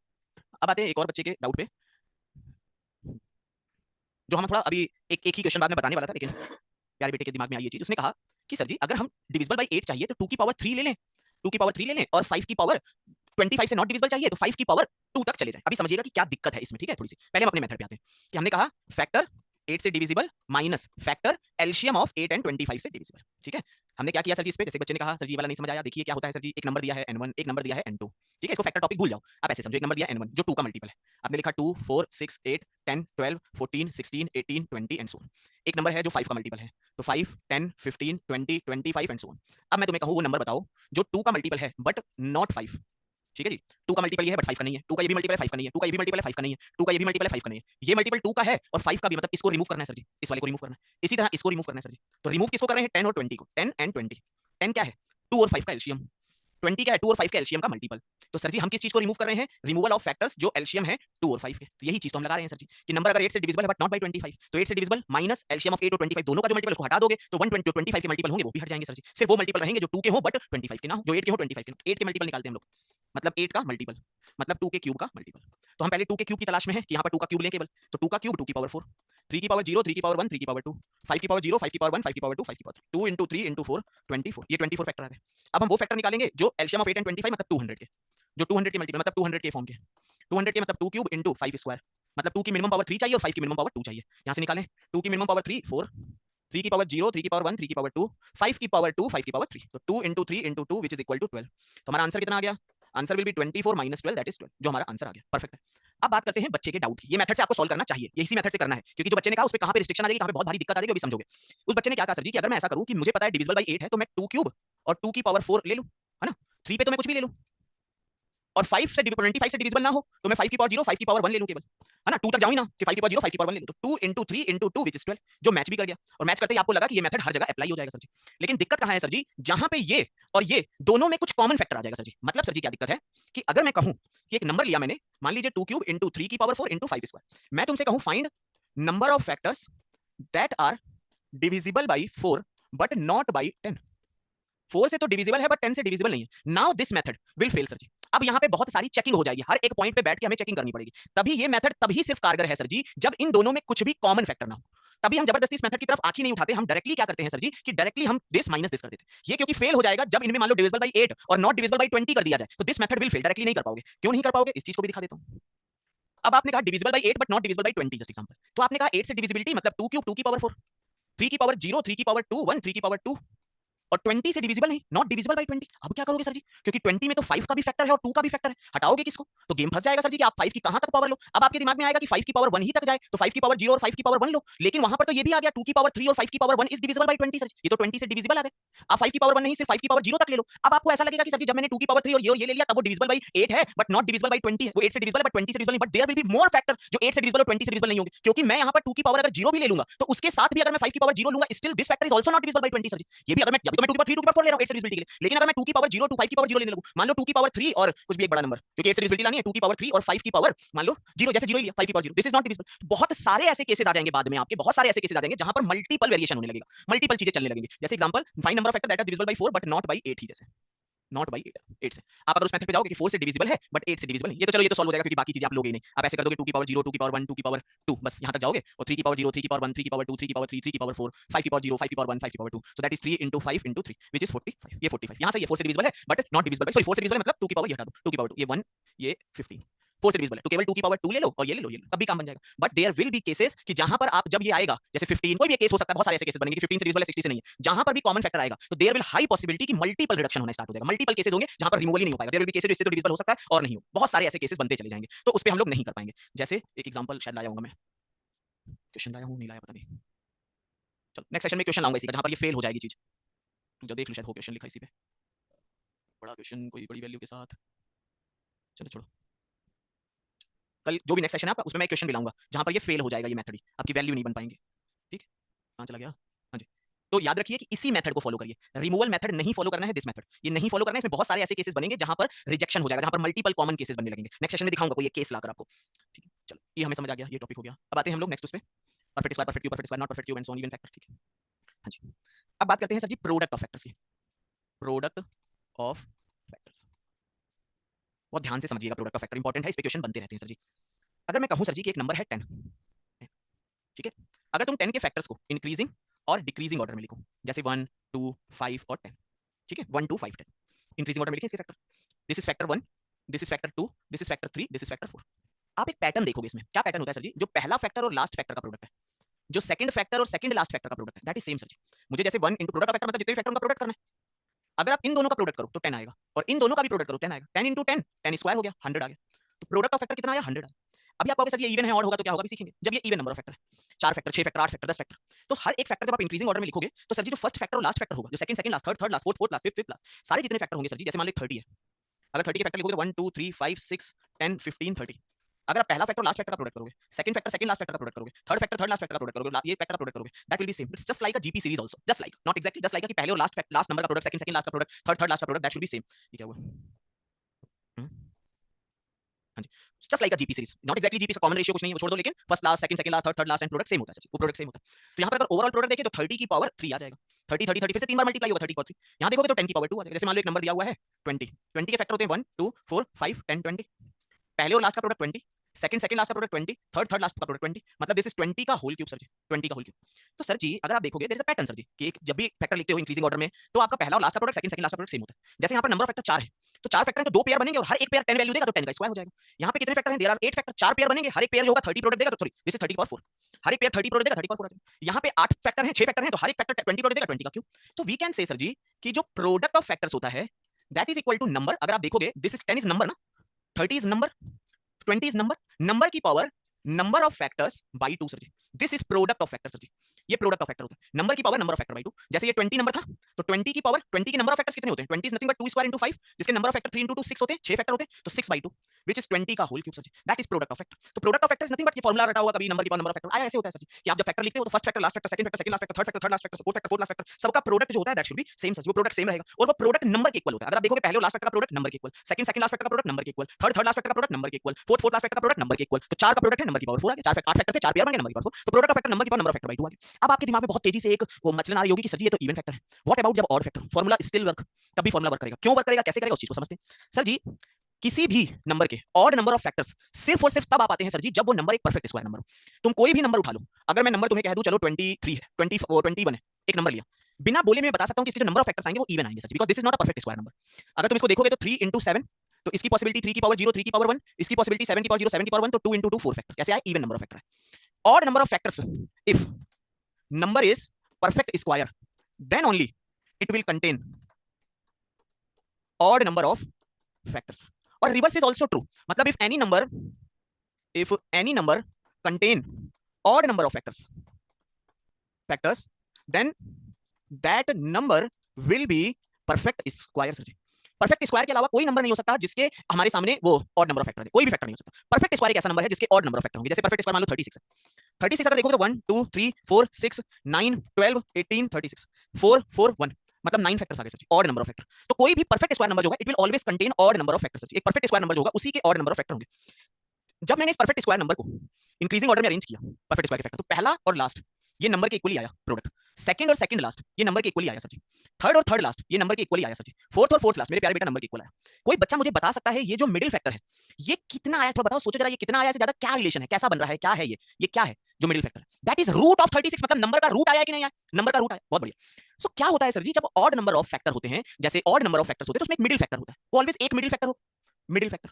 अब आते हैं एक और बच्चे के डाउट पे, जो हम थोड़ा अभी एक ही क्वेश्चन बाद में बताने वाला था, लेकिन प्यारे बेटे के दिमाग में आई ये चीज। उसने कहा कि सर जी अगर हम डिविजिबल बाय 8 चाहिए तो 2 की पावर 3 ले लें, 2 की पावर 3 ले लें, और 5 की पावर 25 से नॉट डिविजिबल चाहिए तो 5 की पावर 2 तक चले जाए। अभी समझिएगा कि क्या दिक्कत है इसमें, ठीक है? थोड़ी सी पहले हम अपने मेथड पे आते हैं कि हमने कहा फैक्टर 8 से divisible minus factor LCM of 8 and 25 से डिविजिबल, ठीक है? हमने क्या किया सर जी इस पे? जैसे बच्चे ने कहा सर जी वाला नहीं समझ आया, देखिए क्या होता है सर जी, एक नंबर दिया है n1, एक नंबर दिया है n2, ठीक है? इसको फैक्टर टॉपिक भूल जाओ, आप ऐसे समझो, एक नंबर दिया n1 जो 2 का मल्टीपल है, आपने लिखा 2 4 6 8 10 12 14 16 18 20 एंड सो ऑन। एक नंबर है जो 5 का मल्टीपल है, तो 5 10 15 20 25 एंड सो ऑन। अब मैं तुम्हें कहूं वो नंबर बताओ जो 2 का मल्टीपल है बट नॉट 5, ठीक है जी? 2 का मल्टीपल ये है बट 5 का नहीं है, 2 का ये भी मल्टीपल है 5 का नहीं है, 2 का ये भी मल्टीपल है 5 का नहीं है, 2 का ये भी मल्टीपल है 5 का नहीं है, ये मल्टीपल 2 का है और 5 का भी, मतलब इसको रिमूव करना है सर जी, इस वाले को रिमूव करना है, इसी तरह इसको रिमूव करना है सर जी। तो रिमूव किसको कर रहे हैं? 10 और 20 को, 10 एंड 20। 10 क्या है? 2 और 5 का एलसीएम, 20 क्या है, 2 और 5 के एलसीएम का मल्टीपल। तो सर जी हम किस चीज को रिमूव कर रहे हैं, रिमूवल ऑफ फैक्टर्स जो एलसीएम है 2 और 5 के। तो यही चीज तो हम लगा रहे हैं सर जी कि नंबर अगर 8 से डिविजिबल है बट नॉट बाय 25, तो 8 से डिविजिबल माइनस एलसीएम ऑफ 8 और 25 दोनों का जो मल्टीपल उसको हटा दोगे तो 120 25 के मल्टीपल होंगे वो भी हट जाएंगे सर जी। सिर्फ वो मल्टीपल रहेंगे जो 2 के हो बट 25 के ना हो, जो 8 के हो 25 के ना। 8 के मल्टीपल निकालते हैं हम लोग, मतलब 8 का मल्टीपल मतलब 2 के क्यूब का मल्टीपल। तो हम पहले 2 के क्यूब की तलाश में है कि यहाँ पर 2 का क्यूब लें केवल, तो 2 का क्यूब 2 की पावर 4, 3 की पावर 0, 3 की पावर 1, 3 की पावर 2, 5 की पावर 0, 5 की पावर 1, 5 की पावर 2, 5 की पावर 3, 2 into 3 into 4 24, ये 24 फैक्टर आ गए। अब हम वो फैक्टर निकालेंगे जो एलसीएम ऑफ 8 एंड 25 मतलब 200 के, जो 200 के मल्टीपल मतलब 200 के फॉर्म के, 200 के मतलब 2 क्यूब into 5 स्क्वायर, मतलब 2 की मिनिमम पावर 3 चाहिए और 5 की मिनिमम पावर 2 चाहिए। यहाँ से निकालें 2 की मिनिमम पावर 3 4, 3 की पावर 0, 3 की पावर 1, 3 की पावर 2, 5 की पावर 2, 5 की पावर 3, तो 2 into 3 into 2 which is equal to 12। तो हमारा आंसर कितना आ गया, answer will be 24 minus 12 that is 12, जो हमारा आंसर आ गया। परफेक्ट है। अब बात करते हैं बच्चे के डाउट की। ये मेथड से आपको सॉल्व करना चाहिए, ये इसी मेथड से करना है, क्योंकि जो बच्चे ने कहा उस पे कहां पे रिस्ट्रिक्शन आ जाएगी, कहां पे बहुत भारी दिक्कत आ जाएगी, वो भी समझोगे। उस बच्चे ने क्या कहा सर जी कि अगर मैं ऐसा करूं कि मुझे पता है डिविजिबल बाय 8 है तो मैं 2 क्यूब और 2 की पावर 4 ले लूं, है ना, 3 पे तो मैं कुछ भी ले लूं, और 5 से 25 से डिविजिबल ना हो तो मैं 5 की पावर 0, 5 की पावर 1 ले लूं केवल, है ना, 2 तक जाऊं ही ना कि 5 की पावर 0, 5 की पावर 1 ले लूं, तो 2 into 3 into 2 which is 12, जो मैच भी कर गया। और मैच करते ही आपको लगा कि ये मेथड हर जगह अप्लाई हो जाएगा सर जी। लेकिन दिक्कत कहां है सर जी, जहां पे ये और ये दोनों में कुछ कॉमन फैक्टर आ जाएगा सर जी। मतलब सर जी क्या दिक्कत है कि अगर मैं कहूं कि एक नंबर लिया मैंने, मान लीजिए 2 क्यूब into 3 की पावर 4 into 5 स्क्वायर, मैं तुमसे कहूं find number of factors that are divisible by 4 but not by 10। 4 से तो डिविजिबल है बट 10 से डिविजिबल नहीं है। Now this method will fail sir ji. अब यहाँ पे बहुत सारी चेकिंग हो जाएगी, हर एक पॉइंट पे बैठ के हमें चेकिंग करनी पड़ेगी। तभी ये मेथड तभी सिर्फ कारगर है सर जी जब इन दोनों में कुछ भी कॉमन फैक्टर ना हो। तभी हम जबरदस्ती इस मेथड की तरफ आंख ही नहीं उठाते, हम डायरेक्टली क्या करते हैं सर जी कि डायरेक्टली हम दिस माइनस दिस कर देते हैं। ये क्योंकि फेल हो जाएगा जब इनमें मान लो डिविजिबल बाय 8 और नॉट डिविजिबल बाय 20 कर दिया जाए, तो this method will fail, directly नहीं कर पाओगे। क्यों नहीं कर पाओगे, इस चीज को भी दिखा देता हूं। अब आपने कहा divisible by 8 but not divisible by 20, just example. तो आपने कहा 8 से डिविजिबिलिटी मतलब 2 क्यूब 2 की पावर 4, 3 की पावर 0, 3 की पावर 2 1, 3 की पावर 2, और 20 से डिविजिबल नहीं, नॉट डिविजिबल बाय 20। अब क्या करोगे सर जी, क्योंकि 20 में तो 5 का भी फैक्टर है और 2 का भी फैक्टर है, हटाओगे किसको, तो गेम फंस जाएगा सर जी कि आप 5 की कहां तक पावर लो। अब आपके दिमाग में आएगा कि 5 की पावर 1 ही तक जाए, तो 5 की पावर 0 और 5 की पावर 1 लो, लेकिन वहां पर तो ये भी आ गया 2 की पावर 3 और 5 की power 1 is divisible by 20 sir ji, ये तो 20 से डिविजिबल आ गए। आप 5 की पावर 1 नहीं सिर्फ 5 की पावर 0 तक ले लो। अब आपको ऐसा लगेगा कि सर जी जब मैंने 2 की पावर 3 और ये ले लिया तब वो डिविजिबल बाय 8 है बट नॉट डिविजिबल बाय 20 है, वो 8 से डिविजिबल है बट 20 से डिविजिबल नहीं, but there will be more factor जो 8 से डिविजिबल और 20 से डिविजिबल नहीं होंगे, क्योंकि मैं यहां पर 2 की पावर अगर 0 भी ले लूंगा तो उसके साथ भी अगर मैं 5 की पावर 0 लूंगा still this factor is also not divisible by 20 sir ji. ये भी अगर मैं 2 की पावर 3 2 की पावर 4 ले रहा हूं 8 से डिविजिबिलिटी के लिए, लेकिन अगर मैं 2 की पावर 0 टू 5 की पावर 0 लेने लगूं, मान लो 2 की पावर 3 और कुछ भी एक बड़ा नंबर, क्योंकि 8 से डिविजिबिलिटी लानी है, 2 की पावर 3 और 5 की पावर मान लो 0, जैसे 0 ही लिया 5 की power 0, this is not divisible. बहुत सारे ऐसे केसेस आ जाएंगे बाद में, आपके बहुत सारे ऐसे केसेस आ जाएंगे जहां पर मल्टीपल वेरिएशन होने लगेगा, मल्टीपल चीजें चलने लगेंगी। जैसे example find number of factor that are divisible by 4 but not by 8 ही, जैसे नॉट बाई 8 से आप अगर उस मेथड पे जाओगे कि 4 से डिविजिबल है बट 8 से डिविजिबल नहीं, ये तो चलो ये तो सॉल्व हो जाएगा क्योंकि बाकी चीजें आप लोगे ही नहीं। आप ऐसे कर दोगे 2 की पावर 0, 2 की पावर 1, 2 की पावर 2, बस यहां तक जाओगे, और 3 की पावर 0, 3 की पावर 1, 3 की पावर 2, 3 की पावर 3, 3 की पावर 4, 5 की पावर 0, 5 की पावर 1, 5 की power 2, so that is 3 into 5 into 3 which is 45। ये 45 यहां से ये 4 से डिविजिबल है but not divisible bye, sorry 4 से डिविजिबल मतलब 2 की पावर ये हटा दो, 2 की पावर 2 ये 1 ये 15, 4 से डिविजिबल है तो केवल 2 की पावर 2 ले लो और ये ले लो, ये लो, तब भी काम बन जाएगा। But there will be cases कि जहां पर आप जब ये आएगा जैसे 15, कोई भी केस हो सकता है, बहुत सारे ऐसे केसेस बनेंगे कि 15 से डिविजिबल है 60 से नहीं है, जहां पर भी कॉमन फैक्टर आएगा तो देयर विल हाई पॉसिबिलिटी कि मल्टीपल रिडक्शन होना स्टार्ट हो जाएगा, मल्टीपल केसेस होंगे जहां पर रिमूवल ही नहीं हो पाएगा। देयर विल बी केसेस इससे तो डिविजिबल हो सकता है और नहीं हो, बहुत सारे ऐसे केसेस बनते चले जाएंगे, तो उस पे हम लोग नहीं कर पाएंगे। जैसे एक एग्जांपल शायद लाया हूंगा मैं, क्वेश्चन लाया हूं नहीं लाया पता नहीं, चलो नेक्स्ट सेशन में क्वेश्चन लाऊंगा इसी का जहां पर ये फेल हो जाएगी चीज, तो जब देख लो शायद हो क्वेश्चन लिखा इसी पे, बड़ा क्वेश्चन कोई बड़ी वैल्यू के साथ, चलो छोड़ो, कल जो भी नेक्स्ट सेशन है आपका उसमें मैं क्वेश्चन भी लाऊंगा जहां पर ये फेल हो जाएगा, ये मेथड ही आपकी वैल्यू नहीं बन पाएंगे। ठीक है, कहां चला गया, हाँ जी। तो याद रखिए कि इसी मेथड को फॉलो करिए, रिमूवल मेथड नहीं फॉलो करना है, दिस मेथड ये नहीं फॉलो करना है। इसमें बहुत सारे ऐसे केसेस बनेंगे जहां पर रिजेक्शन हो जाएगा, जहां पर मल्टीपल कॉमन केसेस बनने लगेंगे। नेक्स्ट सेशन में दिखाऊंगा कोई एक केस लाकर आपको। ठीक है, चलो ये हमें समझ आ गया, ये टॉपिक हो गया। अब आते हैं हम लोग नेक्स्ट उस पे, perfect square, perfect cube, perfect square, not perfect cube and so on even factor. ठीक है, हाँ जी। अब बात करते हैं sir ji product of factors की, प्रोडक्ट ऑफ फैक्टर्स, बहुत ध्यान से समझिएगा, प्रोडक्ट ऑफ फैक्टर इंपॉर्टेंट है, इस पे क्वेश्चन बनते रहते हैं सर जी। अगर मैं कहूं सर जी कि एक नंबर है 10, ठीक है, अगर तुम 10 के फैक्टर्स को इंक्रीजिंग और डिक्रीजिंग ऑर्डर में लिखो, जैसे 1 2 5 और 10, ठीक है, 1 2 5 10 इंक्रीजिंग ऑर्डर में लिखें इसके factor, this is factor 1, this is factor 2, this is factor 3, this is factor 4। आप एक पैटर्न देखोगे इसमें, क्या पैटर्न होता है सर जी, जो पहला फैक्टर और लास्ट फैक्टर का प्रोडक्ट है, जो सेकंड फैक्टर और सेकंड लास्ट फैक्टर का प्रोडक्ट है, दैट इज सेम सर जी। मुझे जैसे 1 इंटू प्रोडक्ट फैक्टर मतलब जितने भी फैक्टर का प्रोडक्ट करना है, अगर आप इन दोनों का प्रोडक्ट करो तो 10 आएगा, और इन दोनों का भी प्रोडक्ट करो 10 आएगा, 10 इंटू 10 10 स्क्वायर हो गया, 100 आ गया। तो प्रोडक्ट ऑफ फैक्टर कितना आया, 100 आया। अभी आप कहोगे सर ये इवन है और होगा तो क्या होगा, भी सीखेंगे जब ये इवन नंबर ऑफ फैक्टर है, 4 फैक्टर 6 फैक्टर 8 फैक्टर 10 फैक्टर, तो हर एक फैक्टर जब आप इंक्रीजिंग ऑर्डर में लिखोगे तो सर जी जो फर्स्ट फैक्टर और लास्ट फैक्टर होगा, जो second second last third third last fourth fourth last fifth fifth last, सारे जितने फैक्टर होंगे सर जी, जैसे मान लो 30 है, अगर 30 के फैक्टर लिखोगे 1 2 3 5 6 10 15 30, अगर आप पहला फैक्टर लास्ट फैक्टर का प्रोडक्ट करोगे, second factor second last factor का प्रोडक्ट करोगे, third factor third last factor का प्रोडक्ट करोगे, ये फैक्टर का प्रोडक्ट करोगे, that will B same. It's just like a GP series also, just like, not exactly, just like कि पहले और लास्ट नंबर का प्रोडक्ट, सेकंड सेकंड लास्ट का प्रोडक्ट, थर्ड थर्ड लास्ट का product, that should be same. ये क्या हुआ? हाँ जी, just like a GP series, not exactly GP का कॉमन रेशियो कुछ नहीं है, वो छोड़ दो, लेकिन first last second second last third third last and product same होता है, वो प्रोडक्ट सेम होता है. तो यहाँ पर अगर ओवरऑल प्रोडक्ट देखें तो 30 की पावर 3 आ जाएगा, 30 30 30 फिर से 3 बार मल्टीप्लाई होगा, 30 की पावर 3. यहाँ देखोगे तो 10 की पावर 2 आ जाएगा. जैसे मान लो एक नंबर दिया हुआ है 20, 20 के फैक्टर होते हैं 1 2 4 5 10 20. पहले और लास्ट का प्रोडक्ट 20, सेकंड सेकंड लास्ट का प्रोडक्ट 20, थर्ड थर्ड लास्ट का प्रोडक्ट 20, मतलब दिस इज 20 का होल क्यूब सर जी, 20 का होल क्यूब. तो सर जी अगर आप देखोगे there is a pattern sir ji कि जब भी फैक्टर लिखते हो इंक्रीजिंग ऑर्डर में तो आपका पहला और लास्ट का प्रोडक्ट सेकंड सेकंड लास्ट का प्रोडक्ट सेम होता है. जैसे यहाँ पर नंबर ऑफ फैक्टर 4 है, तो 4 फैक्टर है तो 2 पेयर बनेंगे और हर एक पेयर 10 वैल्यू देगा तो 10 का स्क्वायर हो जाएगा. यहाँ पे कितने फैक्टर हैं? देयर आर 8 फैक्टर, 4 पेयर बनेंगे, हर एक पेयर जो होगा 30 प्रोडक्ट देगा, तो सॉरी दिस इज 30 की पावर 4, हर एक पेयर 30 प्रोडक्ट देगा, 30 की पावर 4 आ जाएगा. यहाँ पे 8 फैक्टर हैं, 6 फैक्टर हैं, तो हर एक फैक्टर 20 प्रोडक्ट देगा, 20 का क्यूब. तो we can say sir ji कि जो प्रोडक्ट ऑफ फैक्टर्स होता है that is equal to number. अगर आप देखोगे दिस इज 10 इज नंबर ना, 30 is number, 20 is number, number की power number of factors by 2 sir ji. This is product of factor sir ji, ये प्रोडक्ट ऑफ फैक्टर होता है, नंबर की power number of factor by 2. जैसे ये 20 नंबर था तो 20 की पावर 20 के नंबर ऑफ फैक्टर्स कितने होते हैं? 20 is nothing but 2 square into 5, जिसके नंबर ऑफ फैक्टर 3 इनटू 2 6 होते हैं, 6 फैक्टर होते हैं, तो 6 बाई 2 व्हिच इज 20 का whole cube sir ji. That is product of factor. तो product of factor is nothing but ये फार्मूला रटा हुआ कभी नंबर की पावर नंबर ऑफ फैक्टर आया, ऐसे होता है सर जी कि आप जब फैक्टर लिखते हो तो first factor last factor second factor second last factor third factor third last factor fourth factor fourth last factor सबका प्रोडक्ट जो होता है that should be same sir ji. वो प्रोडक्ट सेम रहेगा और वो प्रोडक्ट नंबर के इक्वल होता है. अगर आप देखोगे पहले और लास्ट फैक्टर का प्रोडक्ट नंबर के equal, second second last factor का प्रोडक्ट नंबर के equal, third third last factor का प्रोडक्ट नंबर के equal, fourth fourth last factor का प्रोडक्ट नंबर के इक्वल, तो 4 का प्रोडक्ट है नंबर की पावर 4 आ गया, 4 फैक्टर 8 फैक्टर थे, 4 पेयर बन गए नंबर की पावर 4, तो प्रोडक्ट ऑफ फैक्टर नंबर की power number of factor by 2 आ गया. अब आपके दिमाग में बहुत तेजी से एक वो मचलन आ रही होगी कि सर जी ये तो इवन फैक्टर है, व्हाट अबाउट जब odd factor? Formula still work, तब भी फार्मूला वर्क करेगा. क्यों वर्क करेगा, कैसे करेगा, उस चीज को समझते हैं सर जी. किसी भी नंबर के ऑड नंबर ऑफ फैक्टर्स सिर्फ और सिर्फ तब आ पाते हैं सर जी जब वो नंबर एक परफेक्ट स्क्वायर नंबर हो. तुम कोई भी नंबर उठा लो, अगर मैं नंबर तुम्हें कह दूं चलो 23 है, 21 है, एक नंबर लिया, बिना बोले मैं बता सकता हूं कि इसके जो नंबर ऑफ फैक्टर्स आएंगे वो इवन आएंगे sir ji, because this is not a perfect square number. अगर तुम इसको देखोगे तो 3 into 7, तो इसकी पॉसिबिलिटी 3 की पावर 0 3 की पावर 1, इसकी पॉसिबिलिटी 7 की पावर 0 7 की पावर 1, तो 2 into 2 4 फैक्टर. कैसे आए? इवन नंबर ऑफ फैक्टर है. Odd number of factors if number is perfect square then only it will contain odd number of factors. और reverse is also true, मतलब if any number contain odd number of factors then that number will be perfect square sir ji. Perfect square के अलावा कोई number नहीं हो सकता जिसके हमारे सामने वो ऑड नंबर ऑफ फैक्टर है, कोई भी फैक्टर नहीं हो सकता. परफेक्ट स्क्वायर एक ऐसा नंबर है जिसके ऑड नंबर ऑफ फैक्टर होंगे. जैसे परफेक्ट स्क्वायर मान लो 36 है, 36 अगर देखोगे तो 1 2 3 4 6 9 12 18 36 4 4 1, मतलब 9 फैक्टर्स आ गए sir, odd number of factor. तो कोई भी परफेक्ट स्क्वायर नंबर जो होगा it will always contain odd number of factors. एक परफेक्ट स्क्वायर नंबर जो होगा उसी के ऑड नंबर ऑफ फैक्टर होंगे. जब मैंने इस परफेक्ट स्क्वायर नंबर को इंक्रीजिंग ऑर्डर में अरेंज किया परफेक्ट स्क्वायर के फैक्टर, तो पहला और लास्ट ये नंबर के इक्वली आया प्रोडक्ट, सेकंड और सेकंड लास्ट ये नंबर के इक्वली आया सर जी, थर्ड और थर्ड लास्ट ये नंबर के इक्वली आया सर जी, फोर्थ और फोर्थ लास्ट मेरे प्यारे बेटा नंबर के इक्वल आया. कोई बच्चा मुझे बता सकता है ये जो मिडिल फैक्टर है ये कितना आया? थोड़ा बताओ, सोचो जरा, ये कितना आया से ज्यादा क्या रिलेशन है, कैसा बन रहा है, क्या है ये क्या है जो मिडिल फैक्टर है? दैट इज रूट ऑफ 36, मतलब नंबर का रूट आया कि नहीं आया? नंबर का रूट आया. बहुत बढ़िया. सो क्या होता है सर जी जब ऑड नंबर ऑफ फैक्टर होते हैं, जैसे ऑड नंबर ऑफ फैक्टर्स होते हैं तो उसमें एक मिडिल फैक्टर होता है, वो ऑलवेज एक मिडिल फैक्टर हो, मिडिल फैक्टर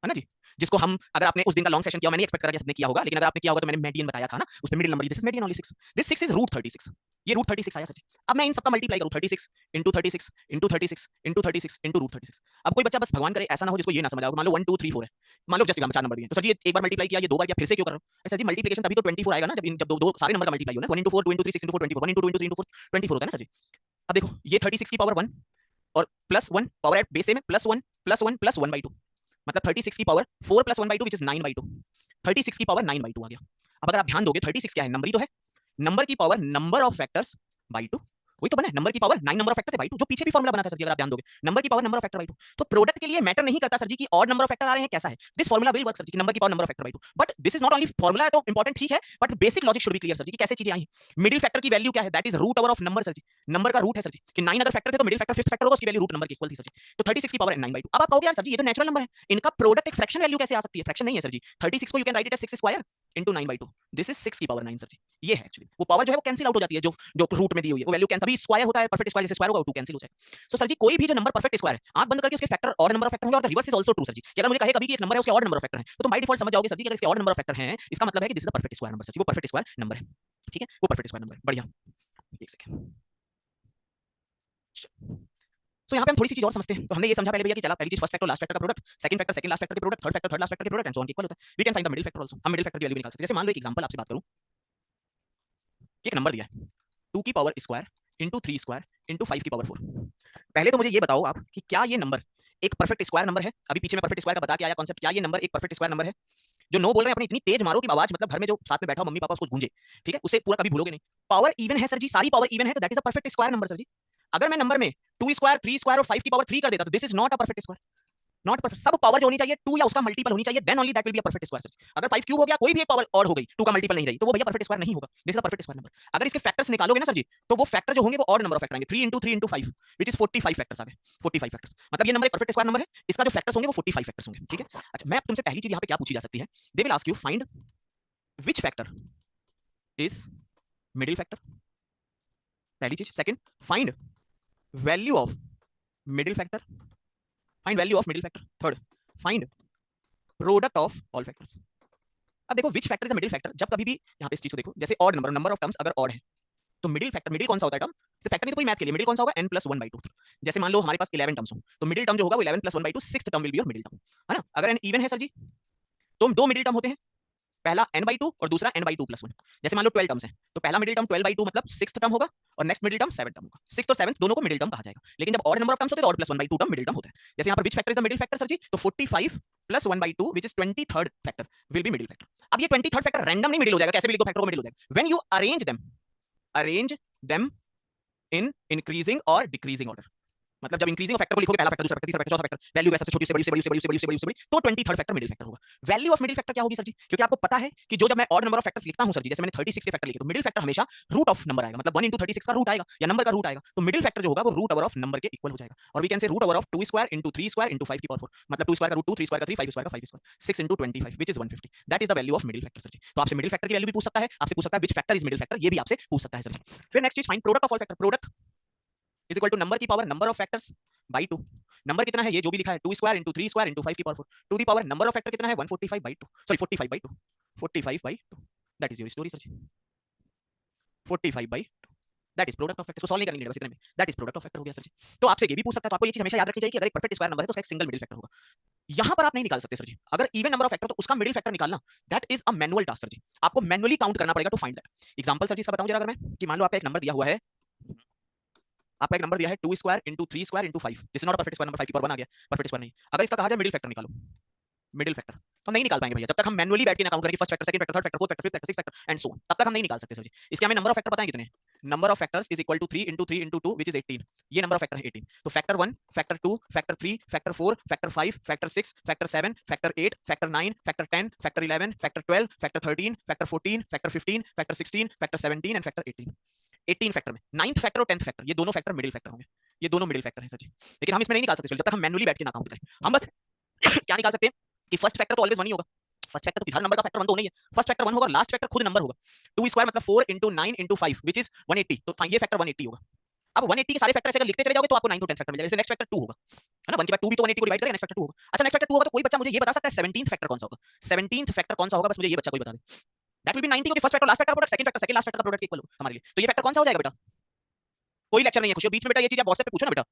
है ना जी, जिसको हम, अगर आपने उस दिन का लॉन्ग सेशन किया, मैंने एक्सपेक्ट करा कि सबने किया होगा, लेकिन अगर आपने किया होगा तो मैंने मेडियन बताया था ना, उस पे middle number, this is median only 6, this 6 is root 36, ये रूट 36 आया सर जी. अब मैं इन सबका मल्टीप्लाई करूं 36 into 36 into 36 into 36 into root 36. अब कोई बच्चा बस भगवान करे ऐसा ना हो जिसको ये ना समझ आए, मान लो 1 2 3 4 है, मान लो जस्ट एग्जांपल 4 नंबर दिए, तो सर जी एक बार मल्टीप्लाई किया, ये दो बार किया, फिर से क्यों कर रहे हो? सर जी मल्टीप्लिकेशन तभी तो 24 आएगा ना जब दो सारे नंबर का मल्टीप्लाई हो ना, 1 into 4 2 into 3 6 into 4 24, 1 into 2 into 3 into 4 24 होता है ना सर जी. अब देखो ये 36 की पावर 1 और प्लस 1 पावर एट बेस में प्लस 1 प्लस 1 प्लस 1/2, मतलब 36 की पावर 4 प्लस 1/2 विच इज 9/2, 36 की पावर 9/2 आ गया. अब अगर आप ध्यान दोगे 36 क्या है? नंबर ही तो है, नंबर की power number of factors by 2, वही तो बना है, नंबर की पावर 9 नंबर ऑफ फैक्टर थे बाई 2, जो पीछे भी फॉर्मूला बना था सर जी, अगर आप ध्यान दोगे नंबर की power number of factor by 2. तो प्रोडक्ट के लिए मैटर नहीं करता सर जी कि ऑड नंबर ऑफ फैक्टर आ रहे हैं कैसा है, this formula will work sir ji कि नंबर की power number of factor by 2. But this is not only formula है तो इंपॉर्टेंट ठीक है, but basic logic should be clear sir ji कि कैसे चीजें आई हैं. मिडिल फैक्टर की वैल्यू क्या है? That is root over of number sir ji, number का रूट है सर जी, कि 9 अगर फैक्टर थे तो मिडिल फैक्टर फिफ्थ फैक्टर होगा, उसकी वैल्यू रूट नंबर की इक्वल थी सर जी. तो 36 की पावर 9/2. अब आप कहोगे यार सर जी ये तो नेचुरल नंबर है, इनका प्रोडक्ट एक फ्रैक्शन वैल्यू कैसे आ सकती है? फ्रैक्शन नहीं है सर जी, 36 को you can write it as 6 square into 9/2, this is 6 की पावर 9 सर जी. ये है एक्चुअली वो पावर जो है वो कैंसिल आउट हो जाती है, जो रूट में दी हुई है वो वैल्यू कैन, तभी स्क्वायर होता है, परफेक्ट स्क्वायर जैसे स्क्वायर होगा वो 2 कैंसिल हो जाएगा. सो सर जी कोई भी जो नंबर परफेक्ट स्क्वायर है आंख बंद करके उसके factor odd number of factor होंगे, और the reverse is also true sir ji, कि अगर मुझे कहे कभी कि एक नंबर है उसके ऑड नंबर ऑफ फैक्टर हैं तो तुम बाय डिफॉल्ट समझ जाओगे सर जी कि अगर इसके ऑड नंबर ऑफ फैक्टर हैं इसका मतलब है कि this is the perfect square number sir ji, वो परफेक्ट स्क्वायर नंबर है. ठीक है, वो परफेक्ट स्क्वायर नंबर है. बढ़िया, एक सेकंड. सो यहाँ पे हम थोड़ी सी चीज और समझते हैं. तो हमने ये समझा पहले भैया कि चला पहली चीज फर्स्ट फैक्टर लास्ट फैक्टर का product, second factor second last factor के product, third factor third last factor के प्रोडक्ट एंड सो ऑन के इक्वल होता है. We can find the middle factor also, हम मिडिल फैक्टर की वैल्यू निकाल सकते हैं. जैसे मान लो एक एग्जांपल आपसे बात करूं, एक नंबर दिया है 2 की power square into 3 square into 5 की पावर 4. पहले तो मुझे ये बताओ आप कि क्या ये नंबर एक परफेक्ट स्क्वायर नंबर है? अभी पीछे में परफेक्ट स्क्वायर का बता के आया कॉन्सेप्ट, क्या ये नंबर एक परफेक्ट स्क्वायर नंबर है? जो नो बोल रहे हैं अपनी इतनी तेज मारो कि आवाज मतलब घर में जो साथ में बैठा हो मम्मी पापा उसको गूंजे, ठीक है, उसे पूरा कभी भूलोगे नहीं। पावर इवन है सर जी, सारी पावर इवन है, तो that is a perfect square number sir ji. अगर मैं नंबर में 2 स्क्वायर 3 स्क्वायर और 5 की पावर 3 कर देता तो this is not a perfect square, not perfect. सब पावर जो होनी चाहिए 2 या उसका मल्टीपल होनी चाहिए, then only that will be a perfect square sir. अगर 5 क्यूब हो गया, कोई भी एक पावर और हो गई 2 का मल्टीपल नहीं रही, तो वो भैया परफेक्ट स्क्वायर नहीं होगा, this is a perfect square number. अगर इसके फैक्टर्स निकालोगे ना सर जी, तो वो फैक्टर जो होंगे वो ऑड नंबर ऑफ फैक्टर आएंगे, 3 into 3 into 5 which is 45 factors आ गए, 45 फैक्टर्स, मतलब ये नंबर एक परफेक्ट स्क्वायर नंबर है, इसका जो फैक्टर्स होंगे वो 45 फैक्टर्स होंगे, ठीक है। अच्छा, मैं तुमसे पहली चीज यहां पे क्या पूछी जा सकती है, they will ask you find which factor is middle factor, पहली चीज। Second, find value of middle factor, find value of middle factor. Third, find product of all factors. अब देखो विच factor is a middle factor, जब कभी भी यहाँ पे इस चीज को देखो, जैसे odd number, number of terms अगर ऑड है तो मिडिल फैक्टर, मिडिल कौन सा होता है टर्म, से फैक्टर नहीं तो कोई मैथ के लिए मिडिल कौन सा होगा, n + 1/2। जैसे मान लो हमारे पास 11 टर्म्स हो, तो मिडिल टर्म जो होगा वो 11 + 1/2, sixth term will be your middle term, है ना। अगर n इवन है सर जी, तो दो मिडिल टर्म होते हैं, पहला n/2 और दूसरा n/2 + 1। जैसे मान लो 12 टर्म्स है, तो पहला मिडिल टर्म 12/2 मतलब सिक्स्थ टर्म होगा, और next middle term 7th term होगा। सिक्स्थ और 7th दोनों को मिडिल टर्म कहा जाएगा, लेकिन जब ऑड नंबर ऑफ टर्म्स होते हैं तो ऑड + 1/2 टर्म मिडिल टर्म होता है। जैसे यहाँ पर which factor is the middle factor sir ji, तो 45 + 1/2 which is 23rd factor will be middle factor. अब ये 23rd फैक्टर रैंडम नहीं मिडिल हो जाएगा, कैसे भी लिखो फैक्टर को मिडिल हो जाएगा, when you arrange them in increasing और डिक्रीजिंग ऑर्डर। मतलब जब इंक्रीजिंग फैक्टर को लिखोगे, पहला फैक्टर, दूसरा फैक्टर, तीसरा फैक्टर, चौथा फैक्टर, वैल्यू वैसे छोटी से बड़ी से बड़ी से बड़ी से बड़ी से बड़ी से बड़ी, तो 23rd फैक्टर मिडिल फैक्टर होगा। वैल्यू ऑफ मिडिल फैक्टर क्या होगी सर जी, क्योंकि आपको पता है कि जो जब मैं ऑड नंबर ऑफ फैक्टर्स लिखता हूं सर जी, जैसे मैंने 36 के फैक्टर लिखे, तो मिडिल फैक्टर हमेशा रूट ऑफ नंबर आएगा, मतलब 1 into 36 का रूट आएगा या नंबर का रूट आएगा, तो मिडिल फैक्टर जो होगा वो रूट ओवर ऑफ नंबर के इक्वल हो जाएगा। और we can say root over of 2 square into 3 square into 5 की पावर 4, मतलब 2 स्क्वायर का रूट 2, 3 स्क्वायर का 3, 5 स्क्वायर का 5 square, 6 into 25 which is 150, that is the value of middle factor sir ji. तो आपसे मिडिल फैक्टर की वैल्यू भी पूछ सकता है, आपसे पूछ सकता है which factor is middle factor, ये भी आपसे पूछ सकता है सर जी। फिर नेक्स्ट चीज, find product of all factor. Product is equal to number की power number of factors by 2। Number कितना है ये जो भी लिखा है, 2 स्क्वायर into 3 स्क्वायर into 5 की power 4, to the power number of factor कितना है 145/2, sorry 45/2, 45/2, that is your story sir ji, 45/2, that is product of factor. Solve नहीं करनी है बस इतने में, that is product of factor हो गया सर जी। तो आपसे ये भी पूछ सकता है, तो आपको ये चीज हमेशा याद रखनी चाहिए कि अगर एक परफेक्ट स्क्वायर नंबर है तो उसका एक सिंगल मिडिल फैक्टर होगा। यहां पर आप नहीं निकाल सकते सर जी, अगर इवन नंबर ऑफ फैक्टर तो उसका मिडिल फैक्टर निकालना that is a manual task sir ji, आपको मैनुअली काउंट करना पड़ेगा to find that. Example sir ji इसका बताऊं जरा, अगर मैं कि मान लो आपका एक नंबर दिया हुआ है, आपका एक नंबर दिया है 2 square into 3 square into 5, this is not a perfect square number, 5 की पावर 1 आ गया, परफेक्ट स्क्वायर नहीं। अगर इसका कहा जाए मिडिल फैक्टर निकालो, मिडिल फैक्टर तो हम नहीं निकाल पाएंगे भैया, जब तक हम मैनुअली बैठ के ना काउंट करेंगे first factor, second factor, third factor, fourth factor, fifth factor, sixth factor and so on, तब तक हम नहीं निकाल सकते सर जी। इसके हमें नंबर ऑफ फैक्टर पता है कितने, number of factors is equal to 3 into 3 into 2 which is 18, ये नंबर ऑफ फैक्टर है 18। तो factor 1, factor 2, factor 3, factor 4, factor 5, factor 6, factor 7, factor 8, factor 9, factor 10, factor 11, factor 12, factor 13, factor 14, factor 15, factor 16, factor 17 and factor 18। 18 factor में 9th factor और 10th factor, ये दोनों factor middle factor होंगे, ये दोनों मिडिल फैक्टर हैं सर जी। लेकिन हम इसमें नहीं निकाल सकते जब तक हम मैनुअली बैठ के ना काउंट करें। हम बस क्या निकाल सकते हैं कि फर्स्ट फैक्टर तो ऑलवेज 1 ही होगा, फर्स्ट फैक्टर तो हर नंबर का फैक्टर 1 तो नहीं है, फर्स्ट फैक्टर 1 होगा, लास्ट फैक्टर खुद नंबर होगा। 2 स्क्वायर मतलब 4 into 9 into 5 व्हिच इज 180, तो ये फैक्टर 180 होगा। अब 180 के सारे फैक्टर ऐसे अगर लिखते चले जाओगे तो आपको 9 to 10 फैक्टर मिल जाएगा। जैसे नेक्स्ट फैक्टर 2 होगा, है ना, 1 के बाद 2 भी तो 180 को डिवाइड करेगा, नेक्स्ट फैक्टर 2 होगा। अच्छा नेक्स्ट फैक्टर 2 होगा तो कोई बच्चा मुझे ये बता सकता है 17th फैक्टर कौन सा होगा, 17th फैक्टर कौन सा होगा, बस मुझे ये बच्चा कोई बता दे। दैट विल बी 90, क्योंकि फर्स्ट फैक्टर लास्ट फैक्टर का product, second factor second last factor का प्रोडक्ट इक्वल होगा हमारे लिए। तो ये फैक्टर कौन सा हो जाएगा बेटा, कोई लेक्चर नहीं है खुशी, बीच में बेटा ये चीज आप व्हाट्सएप पे पूछो ना बेटा।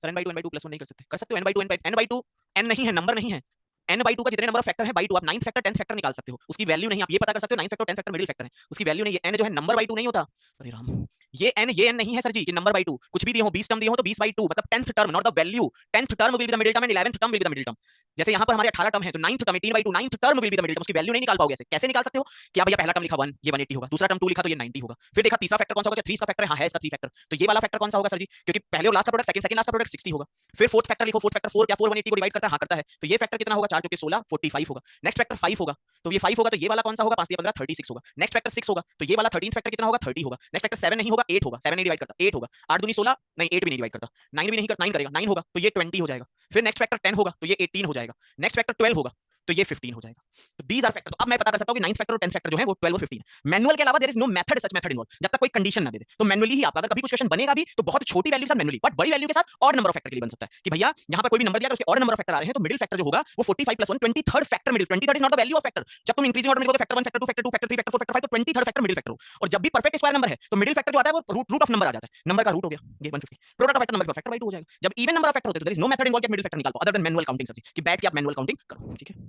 सर n/2 n/2 + 1 नहीं कर सकते, कर सकते हो n/2 n/2, n नहीं है, नंबर नहीं है, n/2 का जितने नंबर ऑफ फैक्टर है /2, आप 9th फैक्टर 10th फैक्टर निकाल सकते हो, उसकी वैल्यू नहीं, आप ये पता कर सकते हो 9th factor 10th factor middle factor है, उसकी वैल्यू नहीं है। n जो है नंबर /2 नहीं होता, अरे राम, ये n नहीं है सर जी कि नंबर /2, कुछ भी दिए हो 20 टर्म दिए हो तो 20/2 मतलब 10th term not the value, 10th term will be the middle term and 11th term will be the middle term. जैसे यहाँ पर हमारे 18 टर्म है तो 9th term 18/2, 9th term will be the middle term, उसकी वैल्यू नहीं निकाल पाओगे। ऐसे कैसे निकाल सकते हो कि आप भैया पहला टर्म लिखा 1, ये 180 होगा, दूसरा टर्म 2 लिखा तो ये 90 होगा, फिर देखा तीसरा फैक्टर कौन सा होगा, 3 का फैक्टर है, हाँ है इसका 3 फैक्टर, तो ये वाला फैक्टर कौन सा होगा सर जी, क्योंकि पहले और लास्ट का प्रोडक्ट सेकंड, सेकंड लास्ट का प्रोडक्ट 60 होगा। फिर फोर्थ फैक्टर लिखो, फोर्थ फैक्टर 4 क्या 4 180 को डिवाइड करता है, हाँ करता है, तो ये फैक्टर कितना होगा 4 चौके 16, 45 होगा। नेक्स्ट फैक्टर 5 होगा, तो ये 5 होगा, तो ये वाला कौन सा होगा 5 15 36 होगा। नेक्स्ट फैक्टर 6 होगा, तो ये वाला 13th फैक्टर कितना होगा 30 होगा। नेक्स्ट फैक्टर 7 नहीं होगा 8 होगा, 7 नहीं डिवाइड करता 8 होगा, 8 दूनी 16 नहीं, 8 भी नहीं डिवाइड करता, 9 भी नहीं करता, 9 करेगा 9 होगा तो ये 20 हो जाएगा। फिर नेक्स्ट फैक्टर 10 होगा तो ये 18 हो जाएगा। नेक्स्ट फैक्टर 12 होगा तो ये 15 हो जाएगा। तो दीज आर फैक्टर। तो अब मैं पता कर सकता हूं कि 9th फैक्टर और 10th फैक्टर जो है वो 12 और 15। मैनुअल के अलावा there is no method, such method involve, जब तक कोई कंडीशन ना दे दे। तो मैनुअली ही आपका अगर कभी कुछ क्वेश्चन बनेगा भी तो बहुत छोटी वैल्यू के साथ मैनुअली, बट बड़ी वैल्यू के साथ ऑड नंबर ऑफ फैक्टर के लिए बन सकता है कि भैया यहां पर कोई भी नंबर दिया तो उसके ऑड नंबर ऑफ फैक्टर आ रहे हैं, तो मिडिल फैक्टर जो होगा वो 45 + 1 23rd factor middle, 23rd is not the value of factor. जब तुम इंक्रीजिंग ऑर्डर में लिखोगे factor 1 factor 2 factor 2 factor 3 factor 4 factor 5 तो 23rd फैक्टर मिडिल फैक्टर हो। और जब भी परफेक्ट स्क्वायर नंबर है तो मिडिल फैक्टर जो आता है वो रूट ऑफ नंबर आ जाता है, नंबर का रूट हो गया ये 150। प्रोडक्ट ऑफ फैक्टर नंबर का फैक्टर 2 हो जाएगा। जब इवन नंबर ऑफ फैक्टर होते हैं तो there is no method involve कि मिडिल फैक्टर निकाल पाओ other than manual counting sir ji, कि बैठ के आप मैनुअल काउंटिंग करो, ठीक है।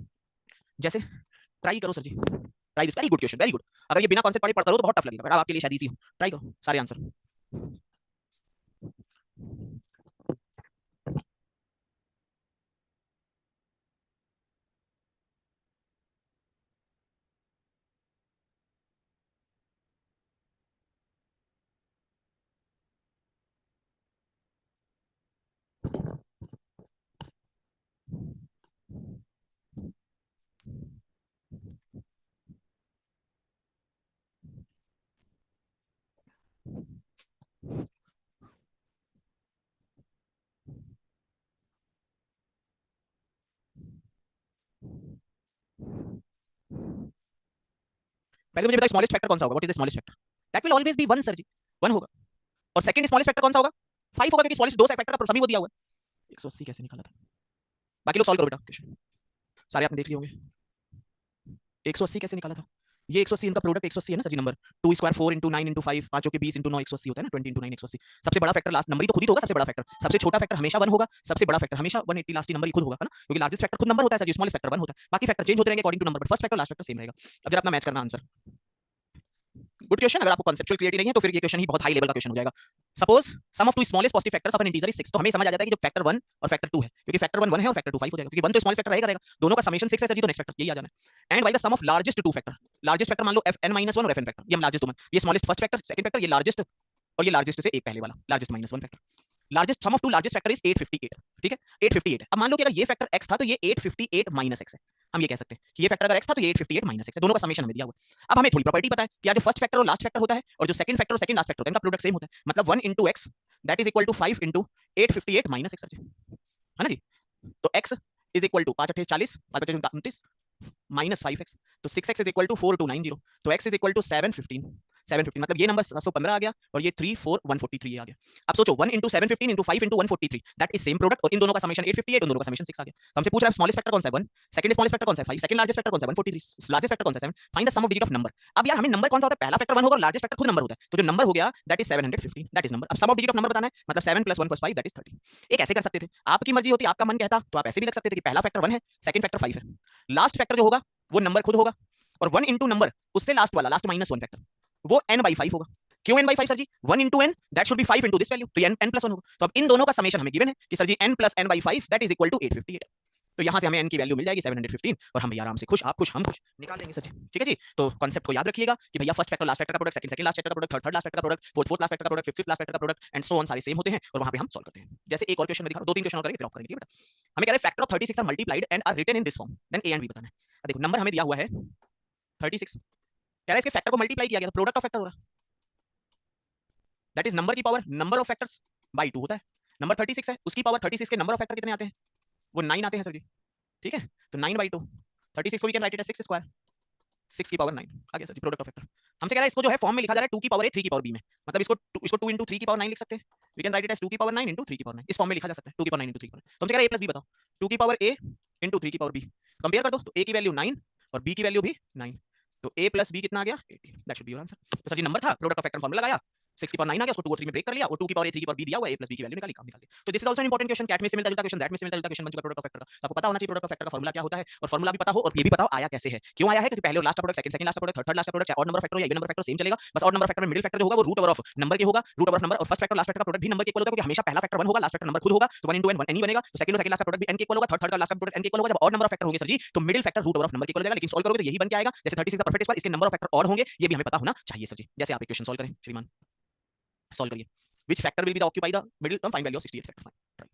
जैसे ट्राई करो sir ji, try this, very good question, very good. अगर ये बिना कॉन्सेप्ट पढ़े पढ़ता रहो तो बहुत टफ लगेगा, बट आपके लिए शायद इजी हो। ट्राई करो सारे आंसर। पहले मुझे बताओ स्मॉलेस्ट फैक्टर कौन सा होगा, what is the smallest factor? That will always be 1 sir ji, 1 होगा। और सेकंड स्मॉलेस्ट फैक्टर कौन सा होगा? 5 होगा, क्योंकि स्मॉलेस्ट दो फैक्टर का सभी वो दिया हुआ है। 180 कैसे निकाला था? बाकी लोग सॉल्व करो बेटा क्वेश्चन, सारे आपने देख लिए होंगे। 180 कैसे निकाला था? ये 180 इनका प्रोडक्ट 180 है ना sir ji, number 2 square 4 into 9 into 5 पांचों के 20 इंटू 9 180 होता है ना, 20 इंटू 9 180। सबसे बड़ा फैक्टर लास्ट नंबर ही तो खुद ही तो होगा, सबसे बड़ा फैक्टर। सबसे छोटा फैक्टर हमेशा 1 होगा, सबसे बड़ा फैक्टर हमेशा 180 लास्ट नंबर ही खुद होगा, है ना, क्योंकि लार्जेस्ट फैक्टर खुद नंबर होता है सर जी, स्मॉलेस्ट फैक्टर 1 होता है, बाकी फैक्टर चेंज होते रहेंगे according to number, but first factor last factor same रहेगा। अब जरा अपना मैच करना आंसर। Good question. अगर आपको कॉन्सेप्चुअल क्लियरिटी नहीं है तो फिर ये क्वेश्चन ही बहुत हाई लेवल का क्वेश्चन हो जाएगा। Suppose sum of two smallest positive factors of an integer is 6, तो हमें समझ आ जाता है कि जो फैक्टर 1 और फैक्टर 2 है, क्योंकि फैक्टर 1 1 है और फैक्टर 2 5 हो जाएगा, क्योंकि 1 तो स्मॉलेस्ट फैक्टर रहेगा, दोनों का समेशन 6 है सर जी, तो नेक्स्ट फैक्टर यही आ जाना है। And by the sum of largest two factor, largest factor मान लो fn-1 और fn फैक्टर, ये हम लार्जेस्ट दो, ये smallest first factor, second factor, ये लार्जेस्ट और ये लार्जेस्ट से एक पहले वाला largest -1 factor. Largest sum of two largest factor is 858, ठीक है 858 है। अब मान लो कि अगर ये फैक्टर x था तो ये 858 माइनस x है, हम ये कह सकते हैं कि ये फैक्टर अगर x था तो ये 858 माइनस x है, दोनों का समेशन हमें दिया हुआ है। अब हमें थोड़ी प्रॉपर्टी पता है कि यार जो फर्स्ट फैक्टर और लास्ट फैक्टर होता है और जो सेकंड फैक्टर और सेकंड लास्ट फैक्टर होता है इनका प्रोडक्ट सेम होता है, मतलब 1 into x that is equal to 5 into 858 minus x, है ना जी। तो x is equal to 5 8 40 5 5 29 minus 5x, तो 6x इज इक्वल टू 4290, तो x इज इक्वल टू 715 मतलब ये नंबर 715 आ गया और ये 34143 आ गया। अब सोचो 1 into 715 into 5 into 143 that is same product, और इन दोनों का समेशन 858, उन दोनों का समेशन 6 आ गया। तो हमसे पूछ रहा है स्मॉलेस्ट फैक्टर कौन सा है 1, सेकंड स्मॉलेस्ट फैक्टर कौन सा है 5, सेकंड लार्जेस्ट फैक्टर कौन सा है 143, लार्जेस्ट फैक्टर कौन सा है 7, find the sum of digit of number. अब यार हमें नंबर कौन सा होता है, पहला फैक्टर 1 होगा और लार्जेस्ट फैक्टर खुद नंबर होता है, तो जो नंबर हो गया that is 715, that is number. अब सम ऑफ डिजिट ऑफ नंबर बताना है, मतलब 7 + 1 + 5 दैट इज 30। एक ऐसे कर सकते थे, आपकी मर्जी होती, आपका मन कहता तो आप ऐसे भी लिख सकते थे कि पहला फैक्टर 1 है, सेकंड फैक्टर 5 है, लास्ट फैक्टर जो होगा वो नंबर खुद होगा, और 1 into नंबर उससे लास्ट वाला लास्ट -1 फैक्टर वो n/5 होगा। क्यों n/5 sir ji, 1 into n that should be 5 into this value, तो n + 1 होगा। तो अब इन दोनों का समेशन हमें गिवन है कि sir ji n + n/5 that is equal to 858, तो यहां से हमें n की वैल्यू मिल जाएगी 715 और हम भैया आराम से खुश, आप खुश हम खुश, निकाल लेंगे सर जी। ठीक है जी, तो कांसेप्ट को याद रखिएगा कि भैया फर्स्ट फैक्टर लास्ट फैक्टर का product, second second last factor का प्रोडक्ट, थर्ड लास्ट फैक्टर का प्रोडक्ट, फोर्थ लास्ट फैक्टर का प्रोडक्ट, फिफ्थ लास्ट फैक्टर का प्रोडक्ट एंड सो ऑन सारे सेम होते हैं, और वहां पे हम सॉल्व करते हैं। जैसे एक और क्वेश्चन में दिखा, 2 3 क्वेश्चन और करेंगे फिर ऑफ करेंगे बेटा। हमें कह रहे हैं factor of 36 are multiplied and are written in this form, then a and b बताना है। देखो नंबर हमें दिया हुआ है 36, कह रहा है इसके फैक्टर को मल्टीप्लाई किया गया तो प्रोडक्ट ऑफ फैक्टर हो रहा है, दैट इज नंबर की power number of factors bye 2 होता है। नंबर 36 है, उसकी पावर 36 के नंबर ऑफ फैक्टर कितने आते हैं, वो 9 आते हैं सर जी। ठीक है, तो 9/2 36 को we can write it as 6 square, 6 की पावर 9 आ गया sir ji product of factor. हमसे कह रहा है इसको जो है फॉर्म में लिखा जा रहा है 2 की पावर a 3 की पावर b में, मतलब इसको 2 into 3 की पावर 9 लिख सकते हैं, we can write it as 2 की पावर 9 into 3 की पावर 9, इस फॉर्म में लिखा जा सकता है 2 की पावर 9 into 3 की पावर 9। तो हमसे कह रहा है a + b बताओ, 2 की पावर a into 3 की पावर b, कंपेयर कर दो, तो a की वैल्यू 9 और b की वैल्यू भी 9, तो a + b कितना आ गया 80, that should be your answer. तो सर जी नंबर था, प्रोडक्ट ऑफ फैक्टर फॉर्मूला लगाया, 6 की पावर 9 आ गया, उसको 2 और 3 में ब्रेक कर लिया, और 2 की पावर a 3 की पावर b दिया हुआ है, a + b की वैल्यू निकाली, काम निकाल दिया। तो this is also an important question, CAT में से मिलता जुलता क्वेश्चन, दैट में से मिलता जुलता क्वेश्चन बन चुका प्रोडक्ट ऑफ फैक्टर का। तो आपको पता होना चाहिए प्रोडक्ट ऑफ फैक्टर का फॉर्मूला क्या होता है, और फॉर्मूला भी पता हो और ये भी पता हो आया कैसे है, क्यों आया है, क्योंकि पहले और लास्ट का प्रोडक्ट, सेकंड सेकंड लास्ट का प्रोडक्ट, थर्ड लास्ट का प्रोडक्ट, चाहे ऑड नंबर फैक्टर या इवन नंबर फैक्टर सेम चलेगा, बस ऑड नंबर फैक्टर में मिडिल फैक्टर जो होगा वो रूट ओवर ऑफ नंबर के होगा, रूट ओवर ऑफ नंबर, और फर्स्ट फैक्टर लास्ट फैक्टर का प्रोडक्ट भी नंबर के इक्वल होता है, क्योंकि हमेशा पहला फैक्टर 1 होगा, लास्ट फैक्टर नंबर खुद होगा, तो 1 into n 1 n ही बनेगा, तो सेकंड और सेकंड लास्ट का प्रोडक्ट भी n के इक्वल होगा, थर्ड का लास्ट का प्रोडक्ट n के इक्वल होगा। जब ऑड नंबर ऑफ फैक्टर होंगे सर जी तो middle factor root over of number के इक्वल हो जाएगा, लेकिन सॉल्व करोगे तो यही बन के आएगा, जैसे 36 का परफेक्ट स्क्वायर, इसके नंबर ऑफ फैक्टर ऑड होंगे, ये भी हमें पता होना चाहिए सर जी। जैसे आप इक्वेशन सॉल्व करें श्रीमान, सॉल्व करिए, which factor will be the occupy the middle term, find value of 68 factor, fine try।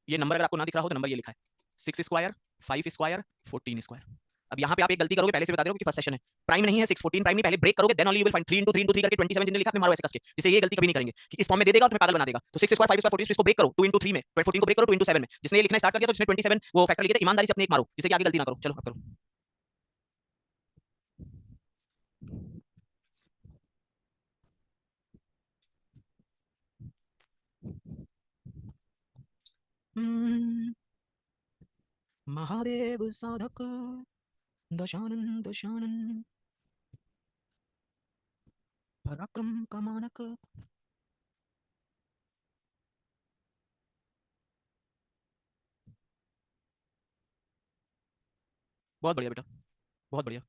ये नंबर अगर आपको ना दिख रहा हो तो नंबर ये लिखा है 6 स्क्वायर 5 स्क्वायर 14 स्क्वायर। अब यहाँ पे आप एक गलती करोगे, पहले से बता दे रहा हूं कि फर्स्ट सेशन है, प्राइम नहीं है 6 14 प्राइम नहीं, पहले ब्रेक करोगे then only you will find 3 into 3 into 3 करके 27 जिन्हें लिखा आपने मारो ऐसे कसके, जिसे ये गलती कभी नहीं करेंगे कि इस फॉर्म में दे देगा और तुम्हें पागल बना देगा। तो 6 स्क्वायर 5 स्क्वायर 14 इसको ब्रेक करो 2 into 3 में, 14 को ब्रेक करो 2 into 7 में, जिसने ये लिखना स्टार्ट कर दिया तो जिसने 27 वो फैक्टर लिखे थे ईमानदारी से अपने एक मारो, जिससे कि आगे गलती ना करो। चलो अब करो। महादेव साधक दशानन दशानन पराक्रम का मानक। बहुत बढ़िया बेटा, बहुत बढ़िया।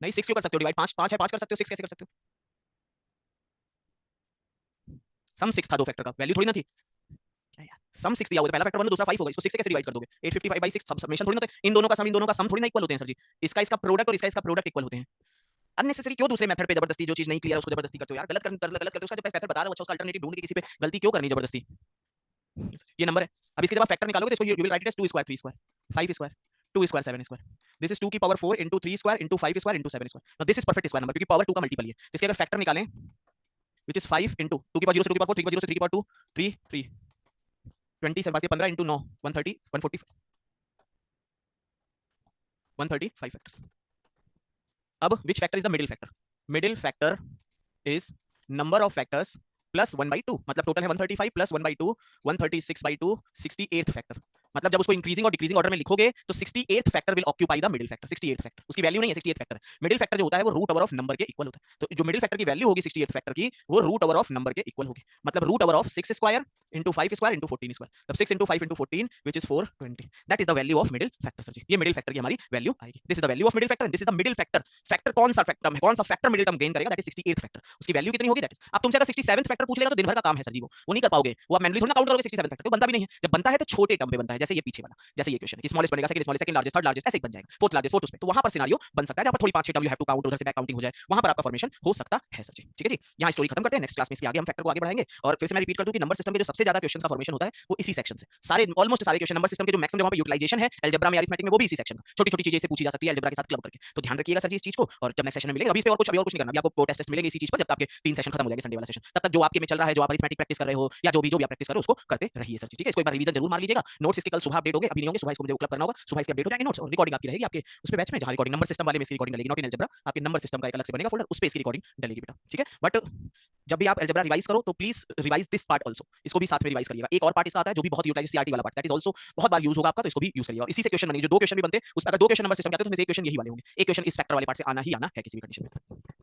नहीं 6 क्यों कर सकते हो डिवाइड, 5 5 है 5 कर सकते हो, 6 कैसे कर सकते हो? सम 6 था दो फैक्टर का, वैल्यू थोड़ी ना थी क्या यार, सम 6 दिया हुआ था, पहला फैक्टर 1 दूसरा 5 होगा, इसको 6 से कैसे डिवाइड कर दोगे? 855/6 सब समेशन थोड़ी ना होता है, इन दोनों का सम थोड़ी ना इक्वल होते हैं सर जी, इसका प्रोडक्ट और इसका प्रोडक्ट इक्वल होते हैं। अननेसेसरी क्यों दूसरे मेथड पे जबरदस्ती, जो चीज नहीं क्लियर उसको जबरदस्ती करते हो यार, गलत करते हो, उसका जब मेथड बता रहा हो अच्छा उसका अल्टरनेटिव ढूंढ के किसी पे गलती क्यों करनी जबरदस्ती। ये नंबर है, अब इसके जब आप फैक्टर निकालोगे तो इसको you will write it as 2 square 3 square 5 square 2 square 7 square, this is 2 की power 4 into 3 square into 5 square into 7 square. Now this is perfect square number, क्योंकि पावर 2 का मल्टीपल है, इसके अगर फैक्टर निकालें व्हिच इज 5 into 2 की power 0 से 2 की पावर 4 3 की पावर 0 से 3 की पावर 2 3 3 20 से 15 into 9 130 140 135 फैक्टर्स। अब विच factor is the middle factor? Middle factor is number of factors plus 1/2, मतलब टोटल है 135 प्लस 1/2, 136/2, 68th फैक्टर। मतलब जब उसको इंक्रीजिंग और डिक्रीजिंग ऑर्डर में लिखोगे तो 68th factor will occupy the middle factor. 68th factor उसकी वैल्यू नहीं है, 68th फैक्टर। मिडिल फैक्टर जो होता है वो रूट ओवर ऑफ नंबर के इक्वल होता है। तो जो मिडिल फैक्टर की वैल्यू होगी 68th फैक्टर की, वो रूट ओवर ऑफ नंबर के इक्वल होगी। मतलब root over of 6 square into 5 square into 14 square, तब 6 into 5 into 14 which is 420। That is the value of middle factor sir ji. ये मिडिल फैक्टर की हमारी वैल्यू आएगी। This is the value of middle factor and this is the middle factor. Factor कौन सा factor है, कौन सा फैक्टर मिडिल टर्म गेन करेगा, दैट इज 68th फैक्टर। उसकी वैल्यू कितनी होगी, दैट इज। अब तुमसे अगर 67th फैक्टर पूछ लेगा तो दिन भर का काम है सर जी, वो नहीं कर पाओगे। वो आप मैनुअली थोड़ा काउंट करोगे 67th फैक्टर, बनता भी नहीं है। जब बनता है तो छोटे टर्म पे बनता है, जैसे ये पीछे वाला, जैसे ये क्वेश्चन है, स्मॉलेस्ट बनेगा, second smallest, second largest, third largest, ऐसे ही बन जाएगा, फोर्थ लार्जेस्ट, फोर्थ उस पे। तो वहां पर सिनेरियो बन सकता है जहां पर थोड़ी 5-6 term you have to count, उधर से बैक काउंटिंग हो जाए, वहां पर आपका फॉर्मेशन हो सकता है सर जी। ठीक है जी, यहां स्टोरी खत्म करते हैं। नेक्स्ट क्लास में इसके आगे हम फैक्टर को आगे बढ़ाएंगे। और फिर से मैं रिपीट कर दूं कि नंबर सिस्टम के जो सबसे ज्यादा क्वेश्चन का फॉर्मेशन होता है वो इसी सेक्शन से, सारे ऑलमोस्ट सारे क्वेश्चन नंबर सिस्टम के जो मैक्सिमम वहां पे यूटिलाइजेशन है अलजेब्रा में, अरिथमेटिक में, वो भी इसी सेक्शन में। छोटी छोटी चीजें से पूछी जा सकती है अलजेब्रा के साथ क्लब करके। तो ध्यान रखिएगा सर जी इस चीज को। और जब नेक्स्ट सेशन में मिलेंगे, अभी इस पे और कुछ नहीं करना, अभी आपको टेस्ट मिलेंगे इसी चीज पर, जब आपके 3 सेशन खत्म हो जाएंगे संडे वाला सेशन। तब तक जो आपके में चल रहा है, जो आप अरिथमेटिक प्रैक्टिस कर रहे हो या जो भी आप प्रैक्टिस कर रहे हो, उसको करते रहिए सर जी। ठीक है, इसको एक बार रिवीजन जरूर मार लीजिएगा। नोट्स इसके कल सुबह अपडेट होंगे, अभी नहीं होंगे, सुबह इसको मुझे क्लब करना होगा, सुबह इसके अपडेट हो जाएंगे नोट्स, और रिकॉर्डिंग आपकी रहेगी आपके उस पे बैच में, जहां रिकॉर्डिंग नंबर सिस्टम वाले में इसकी रिकॉर्डिंग डलेगी, नॉट इन अलजेब्रा। आपके नंबर सिस्टम का एक अलग से बनेगा फोल्डर, उस पे इसकी रिकॉर्डिंग डलेगी बेटा। ठीक है, बट जब भी आप अलजेब्रा रिवाइज करो तो please revise this part also, इसको भी साथ में रिवाइज करिएगा। एक और पार्ट इसका आता है जो भी बहुत यूटिलाइज सीआरटी वाला पार्ट, दैट इज आल्सो बहुत बार यूज होगा आपका, तो इसको भी यूज करिए। और इसी से क्वेश्चन बनेंगे, जो 2 क्वेश्चन भी बनते हैं उस पर, अगर 2 क्वेश्चन नंबर सिस्टम के आते हैं तो उसमें से एक क्वेश्चन यही वाले होंगे। एक क्वेश्चन इस फैक्टर वाले पार्ट से आना ही आना है किसी भी कंडीशन में।